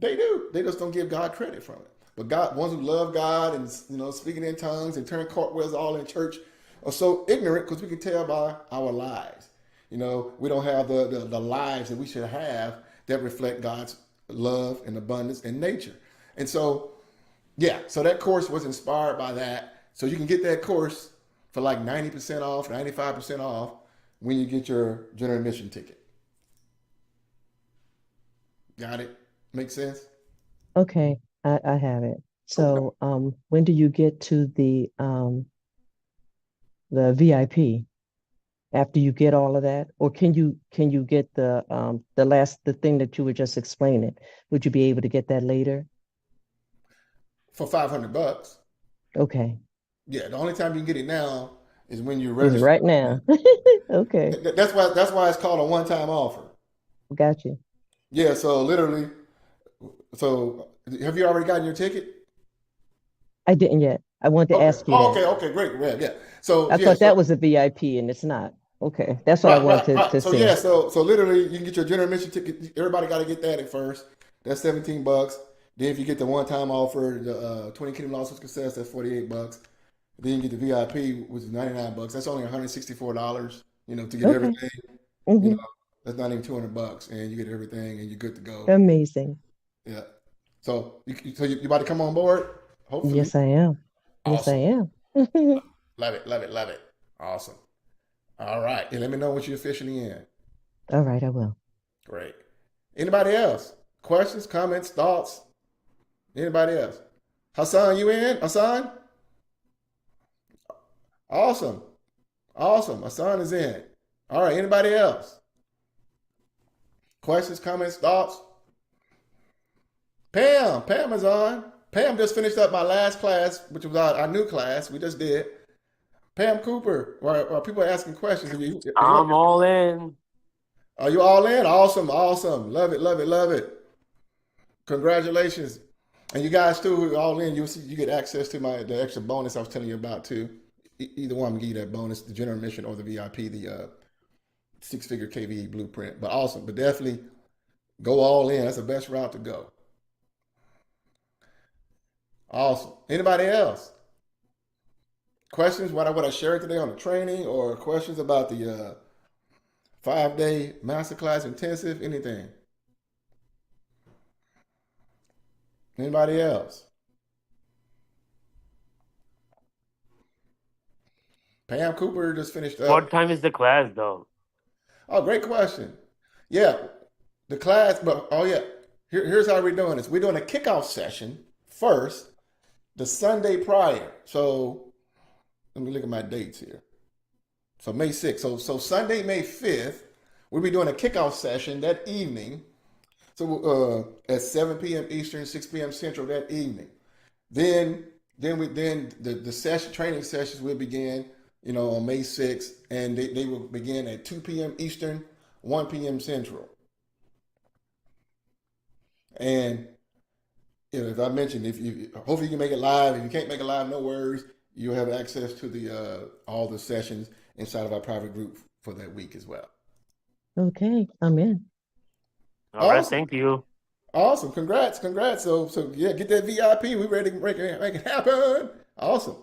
They do. They just don't give God credit from it. But God, ones who love God and speaking in tongues and turn cartwheels all in church are so ignorant because we can tell by our lives. We don't have the lives that we should have that reflect God's love and abundance and nature. And so that course was inspired by that. So you can get that course for like 90% off, 95% off when you get your general admission ticket. Got it? Make sense? Okay, I have it. So when do you get to the VIP? After you get all of that, or can you get the thing that you were just explaining? Would you be able to get that later? For $500. Okay. Yeah, the only time you can get it now is when you Is register. right now. Okay, That's why it's called a one-time offer. got you. Yeah, so literally, so have you already gotten your ticket? I didn't yet. I wanted to Okay. ask you Oh, that. okay, great. Yeah. So I yeah, thought that so was a VIP and it's not. Okay, that's what I wanted right. to So yeah, see. so literally you can get your general admission ticket. Everybody got to get that at first. That's $17. Then if you get the one-time offer, the 20 Kingdom Law School Success, that's $48. Then you get the VIP, which is $99. That's only $164, to get Okay. everything. Hmm. That's not even $200, and you get everything, and you're good to go. Amazing. Yeah. So you about to come on board? Hopefully. Yes, I am. Yes, I Awesome. am. Love it. Awesome. All right. And let me know what you're officially in. All right, I will. Great. Anybody else? Questions, comments, thoughts? Anybody else? Hassan, you in? Hassan? Awesome. Hassan is in. All right. Anybody else? Questions, comments, thoughts? Pam is on. Pam just finished up my last class, which was our new class we just did. Pam Cooper, while people are asking questions. I'm all in. Are you all in? Awesome. Love it. Congratulations. And you guys too, who are all in, you get access to the extra bonus I was telling you about too. Either one, I'm gonna give you that bonus, the general admission or the VIP, the six-figure KVE blueprint. But awesome. But definitely go all in. That's the best route to go. Awesome. Anybody else? Questions? What I shared today on the training, or questions about the 5-day masterclass intensive? Anything? Anybody else? Pam Cooper just finished up. What time is the class, though? Oh, great question. Yeah, the class, but here's how we're doing this. We're doing a kickoff session first, the Sunday prior. So let me look at my dates here. So May 6th. So Sunday, May 5th, we'll be doing a kickoff session that evening. So at 7 p.m. Eastern, 6 p.m. Central that evening. Then the training sessions will begin, on May 6th, and they will begin at 2 p.m. Eastern, 1 p.m. Central. And if I mentioned, hopefully you can make it live. If you can't make it live, no worries. You'll have access to all the sessions inside of our private group for that week as well. Okay, I'm in. All right, Awesome. thank you. Awesome. Congrats. So yeah, get that VIP. We're ready to make it happen. Awesome.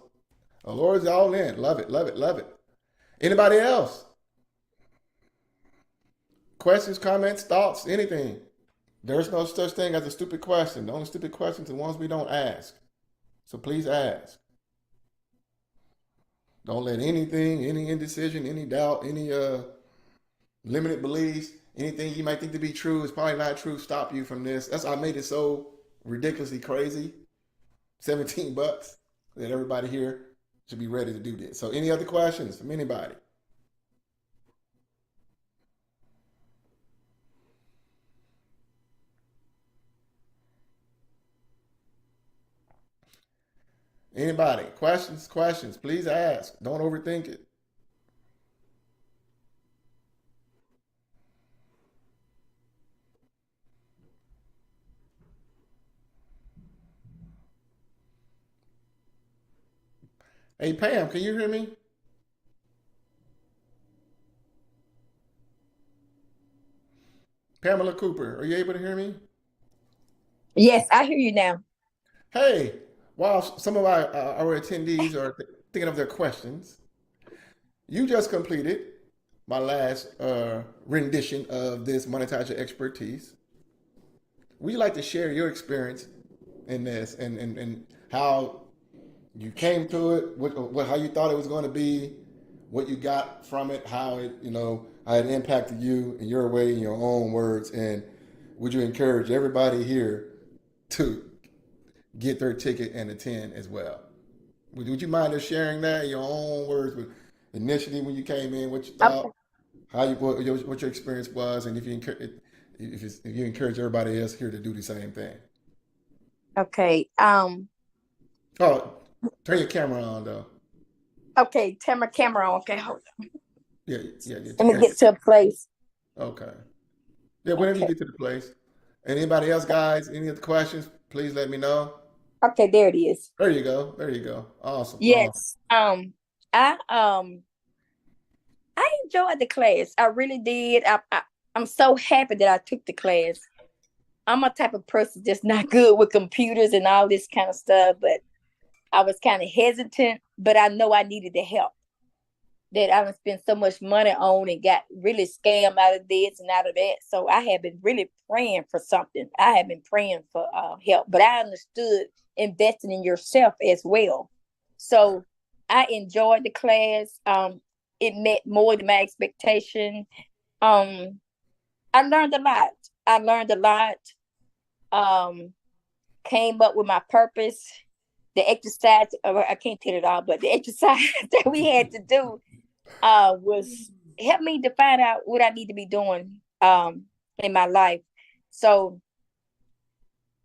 The Lord's all in. Love it. Anybody else? Questions, comments, thoughts, anything? There's no such thing as a stupid question. The only stupid questions are the ones we don't ask. So please ask. Don't let anything, any indecision, any doubt, any limited beliefs, anything you might think to be true is probably not true, stop you from this. I made it so ridiculously crazy, $17, that everybody here should be ready to do this. So any other questions from anybody? Anybody? Questions, please ask. Don't overthink it. Hey, Pam, can you hear me? Pamela Cooper, are you able to hear me? Yes, I hear you now. Hey, while some of our attendees are thinking of their questions, you just completed my last rendition of this Monetize Your Expertise. Would you like to share your experience in this and how you came to it, how you thought it was going to be, what you got from it, how it impacted you in your way, in your own words, and would you encourage everybody here to get their ticket and attend as well? Would you mind just sharing that in your own words, with initially when you came in, what you thought, what your experience was, and if you encourage everybody else here to do the same thing? Okay. Oh, turn your camera on though. Okay, turn my camera on. Okay, hold on. Yeah. Let me get to a place. Okay. Yeah, whenever you get to the place. Anybody else, guys? Any other questions? Please let me know. Okay, there it is. There you go. Awesome. Yes. I enjoyed the class. I really did. I'm so happy that I took the class. I'm a type of person just not good with computers and all this kind of stuff, but I was kind of hesitant, but I know I needed the help. That I would spend so much money on and got really scammed out of this and out of that. So I have been really praying for something. I have been praying for help, but I understood investing in yourself as well. So I enjoyed the class. It met more than my expectation. I learned a lot. Came up with my purpose. The exercise, I can't tell it all, but the exercise that we had to do was help me to find out what I need to be doing in my life. So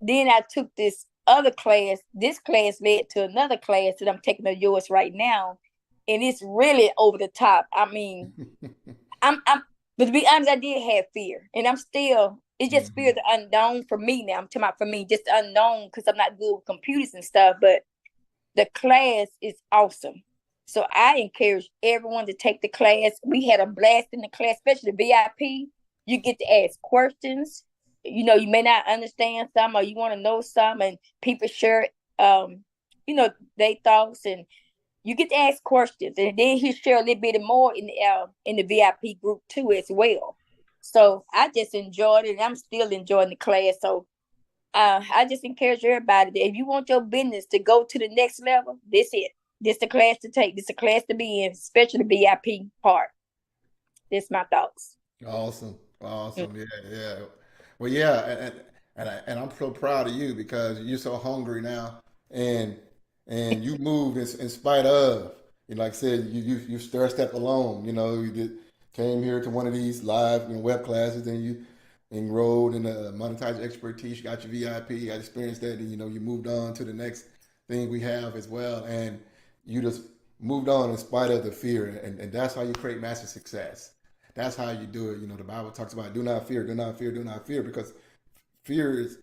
then I took this other class. This class led to another class that I'm taking of yours right now, and it's really over the top. I mean, but to be honest, I did have fear, and I'm still. It's just fear the unknown for me now. I'm talking about for me, just the unknown because I'm not good with computers and stuff. But the class is awesome. So I encourage everyone to take the class. We had a blast in the class, especially the VIP. You get to ask questions. You know, you may not understand some or you want to know some, and people share, their thoughts, and you get to ask questions. And then he share a little bit more in the VIP group too as well. So I just enjoyed it, and I'm still enjoying the class. So I just encourage everybody that if you want your business to go to the next level, this it. This the class to take. This the class to be in, especially the VIP part. This my thoughts. Awesome. Yeah. Well, yeah, and I'm so proud of you because you're so hungry now, and you moved in spite of. Like I said, you stepped alone. You came here to one of these live web classes, and you enrolled in the monetized expertise. You got your VIP, you got experience that, and you moved on to the next thing we have as well, and you just moved on in spite of the fear, and that's how you create massive success. That's how you do it. The Bible talks about do not fear, because fear is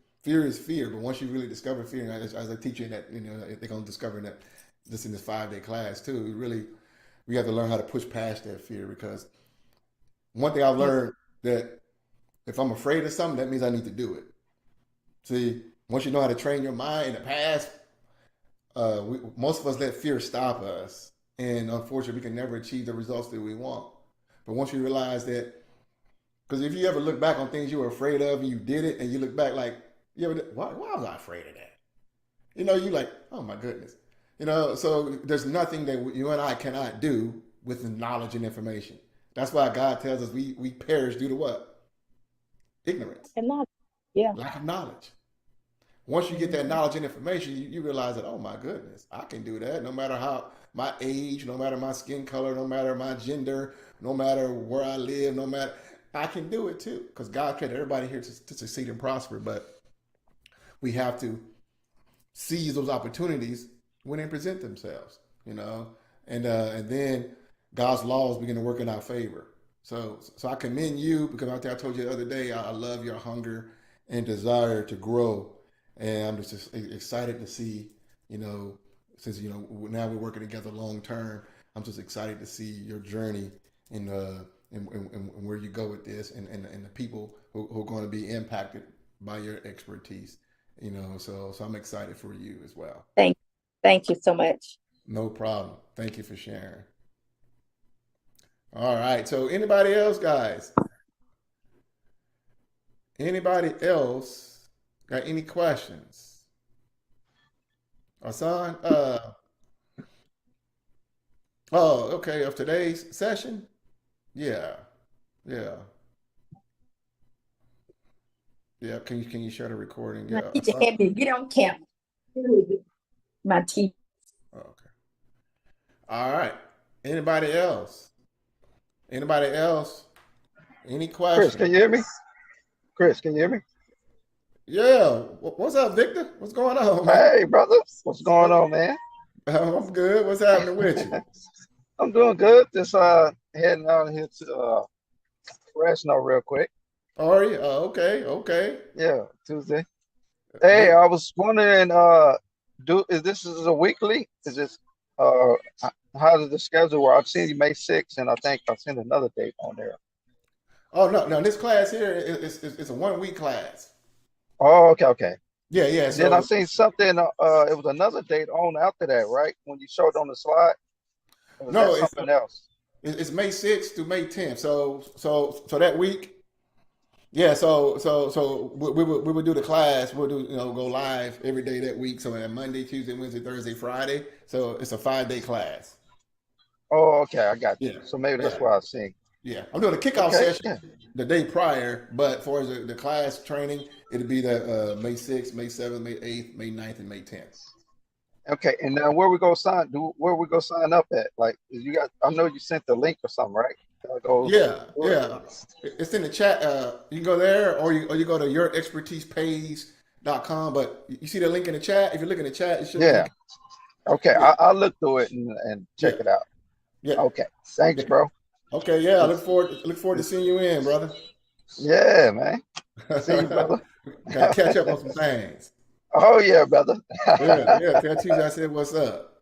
fear. But once you really discover fear, and as I teach you that, they're gonna discover that just in this 5-day class too. We have to learn how to push past that fear, because one thing I've learned that if I'm afraid of something, that means I need to do it. See, once you know how to train your mind in the past, most of us let fear stop us. And unfortunately, we can never achieve the results that we want. But once you realize that, because if you ever look back on things you were afraid of and you did it, and you look back like, why was I afraid of that? You like, oh my goodness. So there's nothing that you and I cannot do with the knowledge and information. That's why God tells us we perish due to what? Ignorance. And knowledge. Yeah. Lack of knowledge. Once you get that knowledge and information, you realize that, oh my goodness, I can do that no matter how my age, no matter my skin color, no matter my gender, no matter where I live, I can do it too. Because God created everybody here to succeed and prosper, but we have to seize those opportunities when they present themselves, and then God's laws begin to work in our favor. So I commend you, because I told you the other day, I love your hunger and desire to grow. And I'm just excited to see, since, now we're working together long term, I'm just excited to see your journey and where you go with this, and the people who are going to be impacted by your expertise, so I'm excited for you as well. Thank you so much. No problem. Thank you for sharing. All right. So anybody else, guys? Anybody else got any questions? Hassan? Okay. Of today's session? Yeah. Can you share the recording? Yeah. My teacher had me get on camera. My teacher. Okay. All right. Anybody else? Any questions? Chris, can you hear me? Yeah. What's up, Victor? What's going on, man? Hey, brother. What's going on, man? I'm good. What's happening with you? I'm doing good. Just heading out here to Fresno real quick. Are you? Okay, okay. Yeah, Tuesday. Hey, I was wondering, is a weekly? Is this how does the schedule work? I've seen you May 6th, and I think I've seen another date on there. Oh no, no. This class here is a 1 week class. Oh, okay, okay. Yeah, yeah. Then I So seen something, it was another date on after that, right? When you showed on the slide, or was that no, something else? it's May 6th to May 10th. So that week, yeah. So we would do the class. We'll do go live every day that week. So on Monday, Tuesday, Wednesday, Thursday, Friday. So it's a 5-day class. Oh, okay, I got you. Yeah, So maybe that's yeah. what I was seeing. Yeah, I'm doing a kickoff Okay, session yeah. the day prior, but for the class training, it'll be the May 6th, May 7th, May 8th, May 9th, and May 10th. Okay, and now where we go sign up at? Like you got, I know you sent the link or something, right? I go, Yeah, yeah. It's in the chat. You can go there, or you go to yourexpertisepays.com. But you see the link in the chat. If you look in the chat, it should yeah. be. Okay, Yeah, I'll look through it and check yeah, it out. yeah. Okay, thanks, Yeah. bro. Okay, yeah. I look forward to seeing you in, brother. Yeah, man. See you, brother. Got to catch up on some things. Oh yeah, brother. Yeah, yeah. Tell Tuesday I said what's up.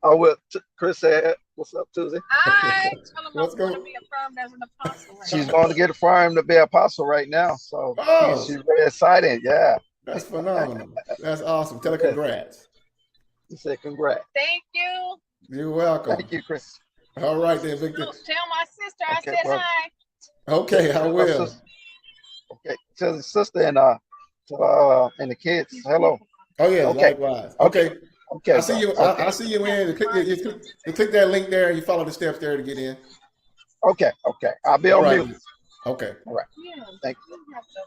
Oh well, Chris said, "What's up, Tuesday?" What's going? She's going to get a farm to be apostle right now, so Oh, she's very excited. Yeah, that's phenomenal. That's awesome. Tell her yeah. congrats. She said, "Congrats." Thank you. You're welcome. Thank you, Chris. All right then, Victor. Tell my sister I Okay, said well, hi. Okay, I tell my will. sister. Okay, tell the sister and the kids. Hello. Oh yeah, Okay, likewise. okay, Okay, okay, I see bro. you. Okay, I see you in. You click that link there, and you follow the steps there to get in. okay, okay. I'll be All on right. mute. Okay. All right. Yeah, Thank you have to. I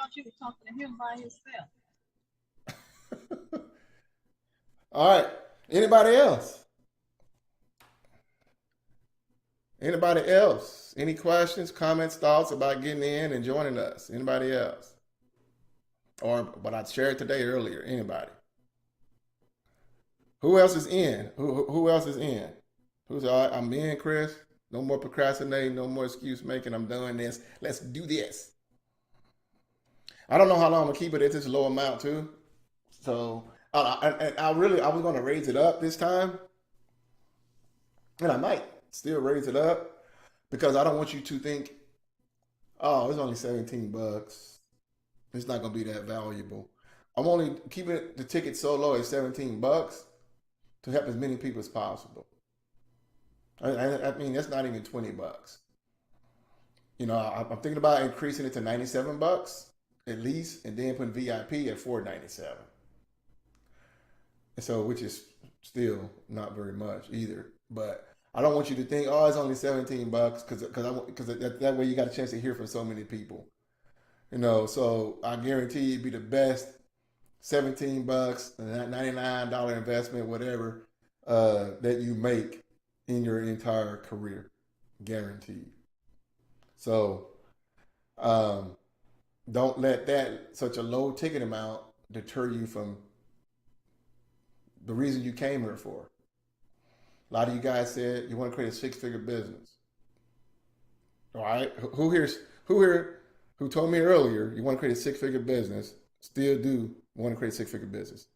thought you were talking to him by himself. All right. Anybody else? Anybody else? Any questions, comments, thoughts about getting in and joining us? Anybody else? Or what I shared today earlier? Anybody? Who else is in? Who else is in? Who's all right? I'm in, Chris. No more procrastinating. No more excuse making. I'm doing this. Let's do this. I don't know how long I'm gonna keep it at this low amount too. So I was gonna raise it up this time, and I might still raise it up because I don't want you to think, oh, it's only $17. It's not gonna be that valuable. I'm only keeping the ticket so low at $17 to help as many people as possible. I mean, that's not even $20. I'm thinking about increasing it to $97 at least, and then putting VIP at $497. And so, which is still not very much either. But I don't want you to think, oh, it's only $17 because that way you got a chance to hear from so many people. So I guarantee it'd be the best $17, $99 investment, whatever, that you make in your entire career, guaranteed. So don't let that such a low ticket amount deter you from the reason you came here for. A lot of you guys said you want to create a 6-figure business. All right, who who told me earlier you want to create a 6-figure business still do want to create a 6-figure business?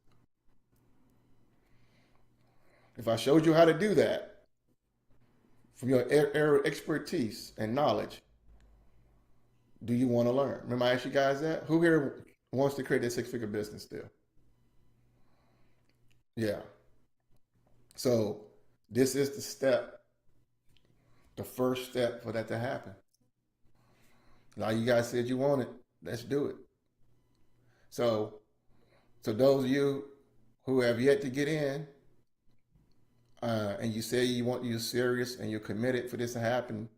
If I showed you how to do that from your expertise and knowledge, do you want to learn? Remember I asked you guys that? Who here wants to create a 6-figure business still? Yeah. So this is the first step for that to happen. A lot of you guys said you want it. Let's do it. So those of you who have yet to get in, and you say you're serious and you're committed for this to happen,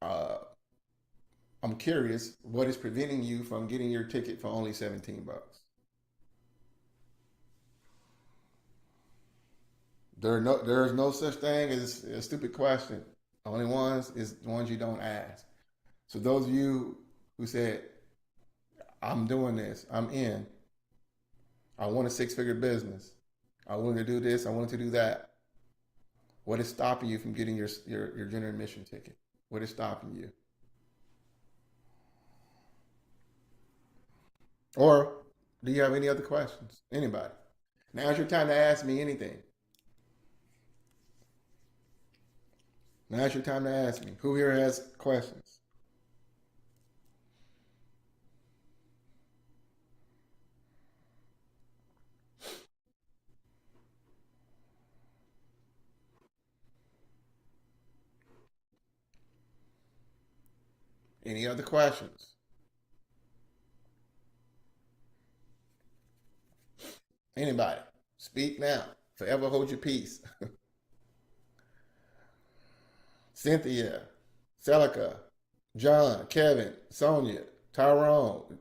I'm curious what is preventing you from getting your ticket for only $17. There's no such thing as a stupid question. The only ones is the ones you don't ask. So those of you who said, I'm doing this, I'm in, I want a 6-figure business, I willing to do this. I willing to do that. What is stopping you from getting your general admission ticket? What is stopping you? Or do you have any other questions? Anybody? Now's your time to ask me anything. Now's your time to ask me. Who here has questions? Any other questions? Anybody? Speak now. Forever hold your peace. Cynthia, Celica, John, Kevin, Sonia, Tyrone,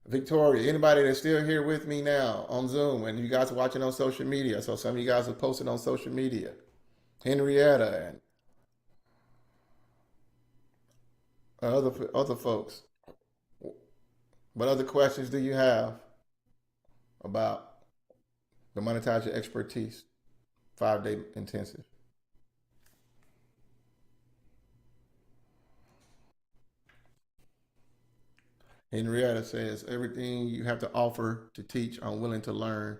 Victoria, anybody that's still here with me now on Zoom, and you guys are watching on social media. So some of you guys are posting on social media. Henrietta and other folks. What other questions do you have about the Monetize Your Expertise 5-day intensive? Henrietta says, everything you have to offer to teach, I'm willing to learn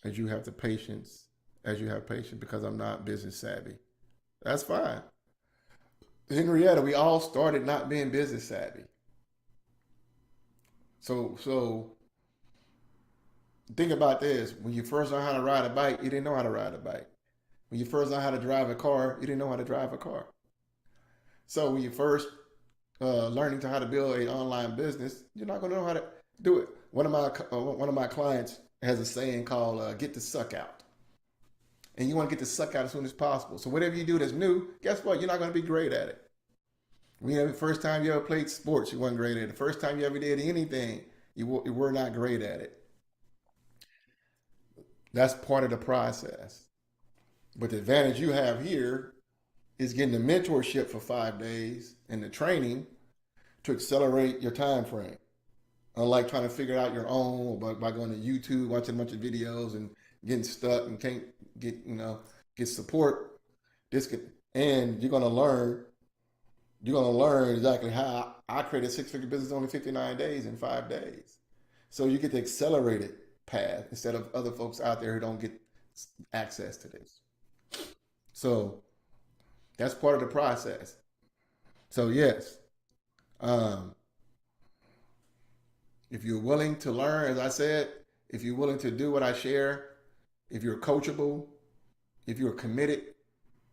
as you have patience, because I'm not business savvy. That's fine. Henrietta, we all started not being business savvy. So think about this. When you first learned how to ride a bike, you didn't know how to ride a bike. When you first learned how to drive a car, you didn't know how to drive a car. So when you first learning how to build an online business, you're not going to know how to do it. One of my clients has a saying called "get the suck out," and you want to get the suck out as soon as possible. So whatever you do that's new, guess what? You're not going to be great at it. The first time you ever played sports, you weren't great at it. The first time you ever did anything, you were not great at it. That's part of the process. But the advantage you have here is getting the mentorship for 5 days and the training to accelerate your time frame. Unlike trying to figure it out your own by going to YouTube, watching a bunch of videos and getting stuck and can't get support. And you're gonna learn exactly how I created a 6-figure business in only 59 days in 5 days. So you get the accelerated path instead of other folks out there who don't get access to this. So that's part of the process. So yes, if you're willing to learn, as I said, if you're willing to do what I share, if you're coachable, if you're committed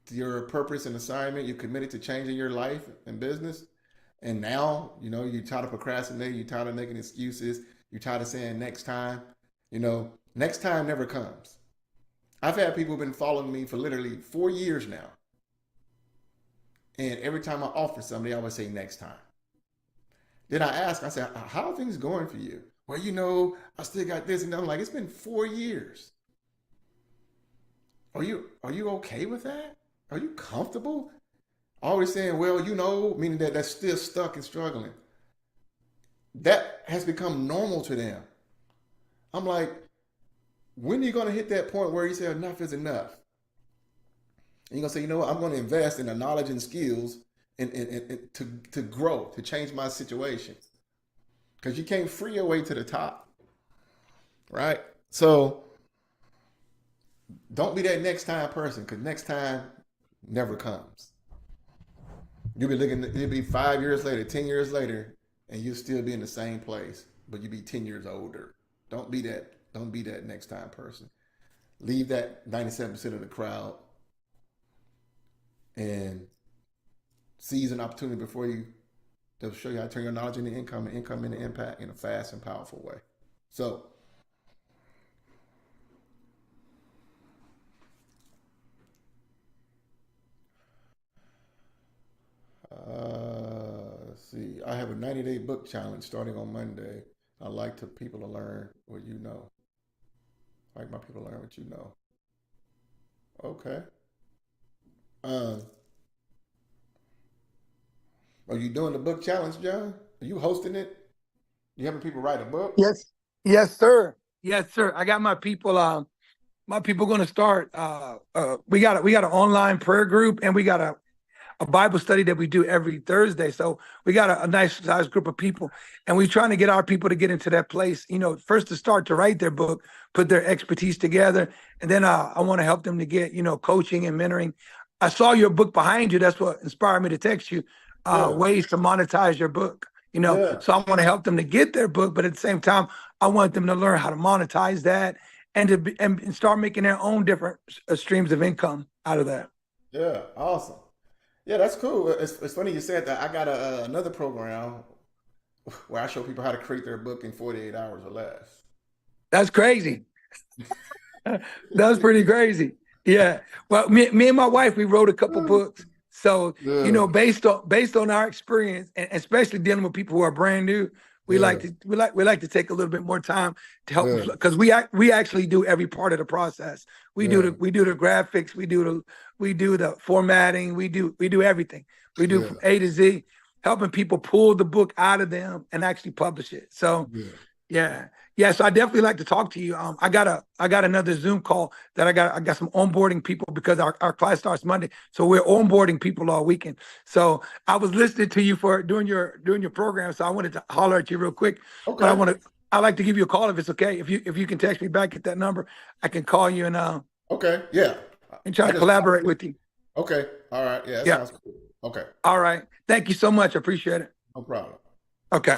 to your purpose and assignment, you're committed to changing your life and business, and now, you're tired of procrastinating, you're tired of making excuses, you're tired of saying next time, next time never comes. I've had people who've been following me for literally 4 years now. And every time I offer somebody, I always say next time. Then I said, how are things going for you? Well, I still got this. And I'm like, it's been 4 years. Are you okay with that? Are you comfortable? Always saying, meaning that that's still stuck and struggling. That has become normal to them. I'm like, when are you going to hit that point where you say enough is enough? And you're going to say, what? I'm going to invest in the knowledge and skills and to grow, to change my situation. Because you can't free your way to the top. Right? So don't be that next time person, because next time never comes. You'll be 5 years later, 10 years later, and you'll still be in the same place, but you'll be 10 years older. Don't be that next time person. Leave that 97% of the crowd and seize an opportunity before they'll show you how to turn your knowledge into income and income into impact in a fast and powerful way. So let's see. I have a 90-day book challenge starting on Monday. I like people to learn what you know. I like my people to learn what you know. Okay. Are you doing the book challenge, John? Are you hosting it? You having people write a book? Yes, sir. Yes, sir. I got my people my people going to start. We got an online prayer group, and we got a Bible study that we do every Thursday. So we got a nice sized group of people, and we're trying to get our people to get into that place, first to start to write their book, put their expertise together. And then I want to help them to get, coaching and mentoring. I saw your book behind you. That's what inspired me to text you, ways to monetize your book, So I want to help them to get their book, but at the same time, I want them to learn how to monetize that and start making their own different streams of income out of that. Yeah, awesome. Yeah, that's cool. It's funny you said that. I got another program where I show people how to create their book in 48 hours or less. That's crazy. That's pretty crazy. Yeah. Well, me and my wife, we wrote a couple books. So, based on our experience, and especially dealing with people who are brand new, we like to take a little bit more time to help because we actually do every part of the process. We do the graphics, we do the formatting, we do everything. We do from A to Z, helping people pull the book out of them and actually publish it. So so I definitely like to talk to you. I got another Zoom call that I got some onboarding people because our class starts Monday. So we're onboarding people all weekend. So I was listening to you for doing your program. So I wanted to holler at you real quick. Okay. But I'd like to give you a call if it's okay. If you can text me back at that number, I can call you and okay, yeah. And try to collaborate with you. Okay. All right. Yeah, that sounds cool. Okay. All right. Thank you so much. I appreciate it. No problem. Okay.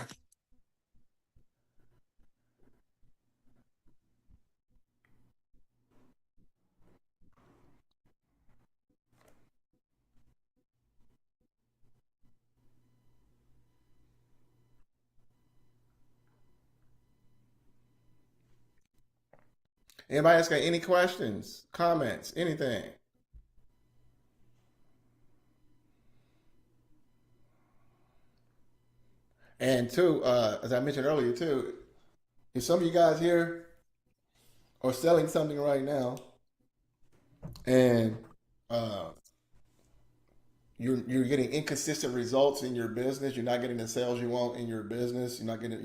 Anybody else got any questions, comments, anything? And two, as I mentioned earlier too, if some of you guys here are selling something right now, and you're getting inconsistent results in your business, you're not getting the sales you want in your business, you're not getting,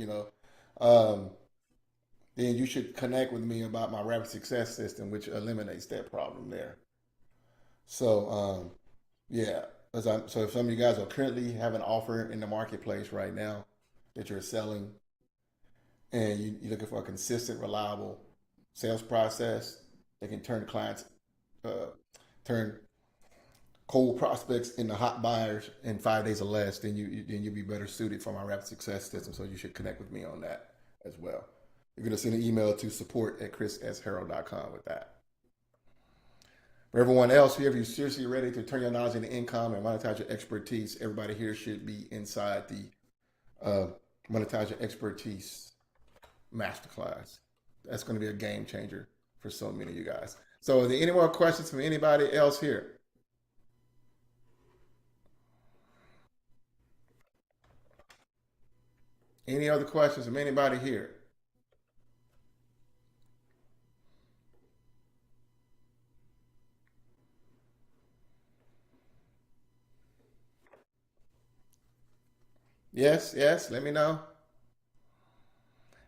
then you should connect with me about my Rapid Success System, which eliminates that problem there. So, so if some of you guys are currently have an offer in the marketplace right now that you're selling, and you're looking for a consistent, reliable sales process that can turn clients, turn cold prospects into hot buyers in 5 days or less, then you'll be better suited for my Rapid Success System. So you should connect with me on that as well. You're going to send an email to support@chrissharrold.com with that. For everyone else here, if you're seriously ready to turn your knowledge into income and monetize your expertise, everybody here should be inside the Monetize Your Expertise Masterclass. That's going to be a game changer for so many of you guys. So are there any more questions from anybody else here? Any other questions from anybody here? Yes, let me know.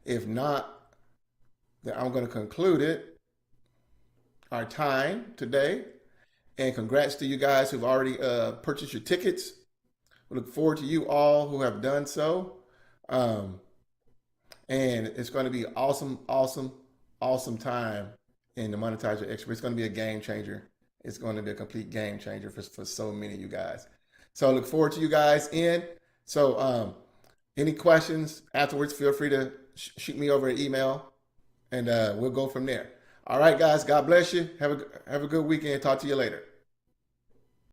If not, then I'm going to conclude it, our time today. And congrats to you guys who've already purchased your tickets. We look forward to you all who have done so. And it's going to be awesome time in the Monetize Your Expert. It's going to be a game changer. It's going to be a complete game changer for so many of you guys. So I look forward to you guys in. So any questions afterwards, feel free to shoot me over an email, and we'll go from there. All right, guys, God bless you. Have a good weekend. Talk to you later.